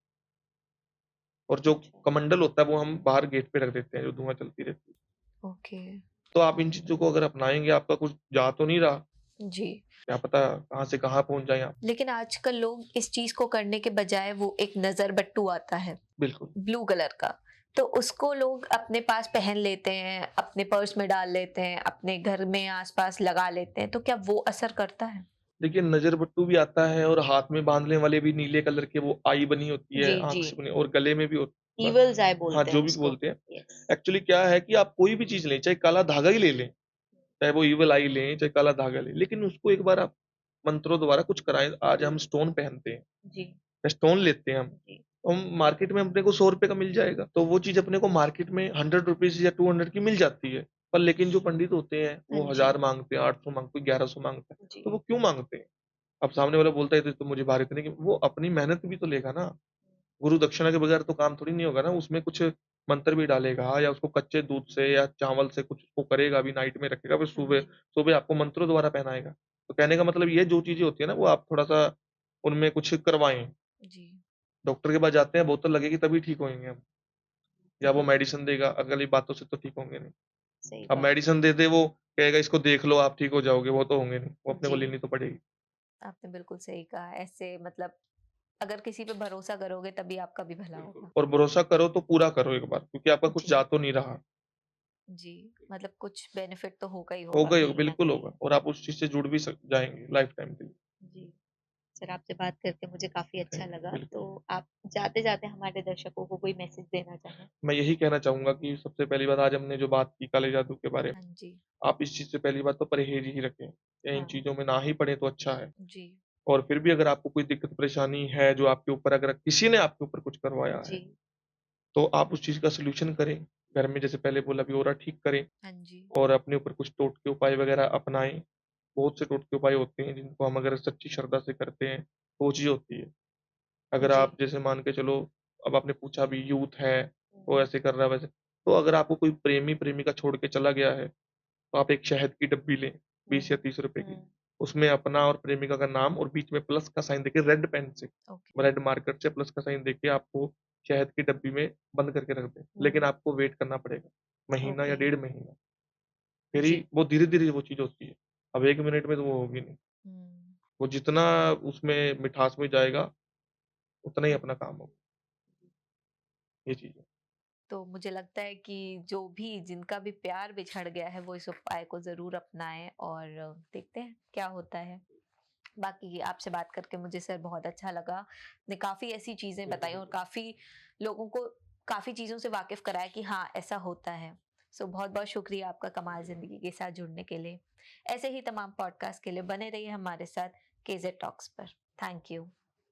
Speaker 2: और जो
Speaker 3: अच्छा।
Speaker 2: कमंडल होता है वो हम बाहर गेट पे रख देते हैं, जो धुआँ चलती रहती है।
Speaker 1: ओके।
Speaker 2: तो आप इन चीज़ों को अगर अपनाएँगे, आपका कुछ जा तो नहीं रहा,
Speaker 1: जी।
Speaker 2: क्या पता कहाँ से कहाँ पहुँच जाएँ आप।
Speaker 1: लेकिन आजकल लोग इस चीज़ को करने के बजाय वो एक नज़र बट्टू आता है,
Speaker 2: बिल्कुल।
Speaker 1: ब्लू कलर का, तो उसको लोग अपने पास पहन लेते हैं, अपने पर्स में डाल लेते हैं, अपने घर में आस-पास लगा लेते हैं, तो क्या वो असर करता है?
Speaker 2: देखिए, नज़र-बट्टू भी आता है, और हाथ में बाँधने वाले भी नीले कलर के, वो आई बनी होती है,
Speaker 3: जी,
Speaker 2: आँख
Speaker 3: जी।
Speaker 2: से बनी, और गले में भी होता है।
Speaker 3: इविल्स आई
Speaker 2: हाँ,
Speaker 3: बोलते हैं
Speaker 2: जो भी
Speaker 3: उसको।
Speaker 2: बोलते हैं।
Speaker 3: यस।
Speaker 2: एक्चुअली क्या है कि आप कोई भी चीज़ लें, चाहे काला धागा ही ले लें, चाहे वो ईविल आई लें, चाहे काला धागा लें, लेकिन उसको एक बार आप मंत्रों द्वारा कुछ कराएँ। आज हम स्टोन पहनते हैं,
Speaker 3: जी,
Speaker 2: स्टोन लेते हैं
Speaker 3: जी।
Speaker 2: हम मार्केट में अपने को ₹100 का मिल जाएगा। तो वो चीज़ अपने को मार्केट में ₹100 या 200 की मिल जाती है। पर लेकिन जो पंडित होते हैं,
Speaker 3: हाँ
Speaker 2: वो
Speaker 3: जी।
Speaker 2: 1000 माँगते हैं, 800 माँगते हैं, 1100 माँगते हैं।
Speaker 3: जी।
Speaker 2: तो वो क्यों माँगते हैं? अब सामने वाला बोलता है तो मुझे बाहर इतने की, वो अपनी मेहनत भी तो लेगा ना। गुरु दक्षिणा के बगैर तो काम थोड़ी नहीं होगा ना, उसमें कुछ मंत्र भी डालेगा, या उसको कच्चे दूध से या चावल से कुछ उसको करेगा भी, नाइट में रखेगा, फिर
Speaker 3: हाँ
Speaker 2: सुबह
Speaker 3: जी।
Speaker 2: सुबह आपको मंत्रों द्वारा पहनाएगा। तो कहने का मतलब ये जो चीज़ें होती है ना, वो आप थोड़ा-सा उनमें कुछ करवाएँ।
Speaker 1: जी।
Speaker 2: डॉक्टर के पास जाते हैं, बोतल लगेगी तभी ठीक होएँगे हम, या वो
Speaker 3: जी,
Speaker 2: मेडिसिन देगा, अगली बातों से तो ठीक होंगे नहीं।
Speaker 3: सही
Speaker 2: अब
Speaker 3: बात।
Speaker 2: मेडिसिन दे दे वो, कहेगा इसको देख लो आप ठीक हो जाओगे, वो तो होंगे नहीं, वो अपने को
Speaker 3: जी,
Speaker 2: लेनी तो पड़ेगी।
Speaker 1: आपने बिल्कुल सही कहा। ऐसे मतलब अगर किसी पे भरोसा करोगे तभी आपका भी भला
Speaker 2: बिल्कुल,
Speaker 1: होगा।
Speaker 2: और भरोसा करो तो पूरा करो एक बार, क्योंकि आपका कुछ
Speaker 1: जी।
Speaker 2: जा तो नहीं रहा।
Speaker 1: जी, मतलब कुछ बेनिफिट तो होगा ही होगा
Speaker 2: होगा ही होगा,
Speaker 1: कहीं न
Speaker 2: बिल्कुल
Speaker 1: कहीं।
Speaker 2: होगा, और आप उस चीज़ से जुड़ भी जाएँगे लाइफ टाइम के लिए।
Speaker 3: जी। सर आपसे बात करके मुझे काफ़ी अच्छा
Speaker 2: थैंक यू,
Speaker 3: लगा। तो
Speaker 2: बिल्कुल।
Speaker 3: आप जाते-जाते हमारे दर्शकों को कोई मैसेज देना चाहें?
Speaker 2: मैं यही कहना चाहूँगा कि सबसे पहली बात, आज हमने जो बात की काले जादू के बारे में,
Speaker 1: हाँ जी।
Speaker 2: आप इस चीज़ से पहली बात तो परहेज़ ही रखें, या इन
Speaker 3: हाँ।
Speaker 2: चीज़ों में ना ही पड़ें तो अच्छा है।
Speaker 1: जी।
Speaker 2: और फिर भी अगर आपको कोई दिक्कत परेशानी है, जो आपके ऊपर, अगर किसी ने आपके ऊपर कुछ करवाया
Speaker 3: जी।
Speaker 2: है, तो आप उस चीज़ का सॉल्यूशन करें। घर में जैसे पहले बोला, अभी, ऑरा ठीक करें,
Speaker 1: हाँ जी।
Speaker 2: और अपने ऊपर कुछ टोटके उपाय वगैरह अपनाएँ। बहुत से टोटके उपाय होते हैं जिनको हम अगर सच्ची श्रद्धा से करते हैं, तो वो चीज़ होती है। अगर
Speaker 3: जी।
Speaker 2: आप जैसे मान के चलो, अब आपने पूछा अभी यूथ है, वो
Speaker 3: हुँ,
Speaker 2: ऐसे कर रहा है वैसे, तो अगर आपको कोई प्रेमी-प्रेमिका छोड़ के चला गया है, तो आप एक शहद की डब्बी लें, 20 या
Speaker 3: हुँ,
Speaker 2: 30 रुपए की।
Speaker 3: हुँ।
Speaker 2: उसमें अपना और प्रेमिका का नाम और बीच में प्लस का साइन देके रेड पेन से,
Speaker 1: ओके।
Speaker 2: रेड मार्कर से प्लस का साइन देके आपको शहद की डब्बी में बंद करके रख दें। लेकिन आपको वेट करना पड़ेगा, महीना या
Speaker 3: ओके।
Speaker 2: 1.5 महीना। फिर ही
Speaker 3: जी।
Speaker 2: वो धीरे-धीरे वो चीज़ होती है। अब 1 मिनट में तो वो होगी नहीं।
Speaker 1: हम्म।
Speaker 2: वो जितना उसमें मिठास में जाएगा, उतना ही अपना काम होगा। ये चीज़ है।
Speaker 1: तो मुझे लगता है कि जो भी जिनका भी प्यार बिछड़ गया है वो इस उपाय को जरूर अपनाएं और देखते हैं क्या होता है। बाकी आपसे बात करके मुझे सर बहुत अच्छा लगा। ने काफी ऐसी चीजें
Speaker 2: बिल्कुल,
Speaker 1: बताई और
Speaker 2: बिल्कुल।
Speaker 1: काफी लोगों को काफी चीजों से वाकिफ कराया कि हाँ ऐसा होता है। सो बहुत बहुत शुक्रिया आपका कमाल जिंदगी के साथ जुड़ने के लिए। ऐसे ही तमाम पॉडकास्ट के लिए बने रहिए हमारे साथ केजेड टॉक्स पर। Thank you.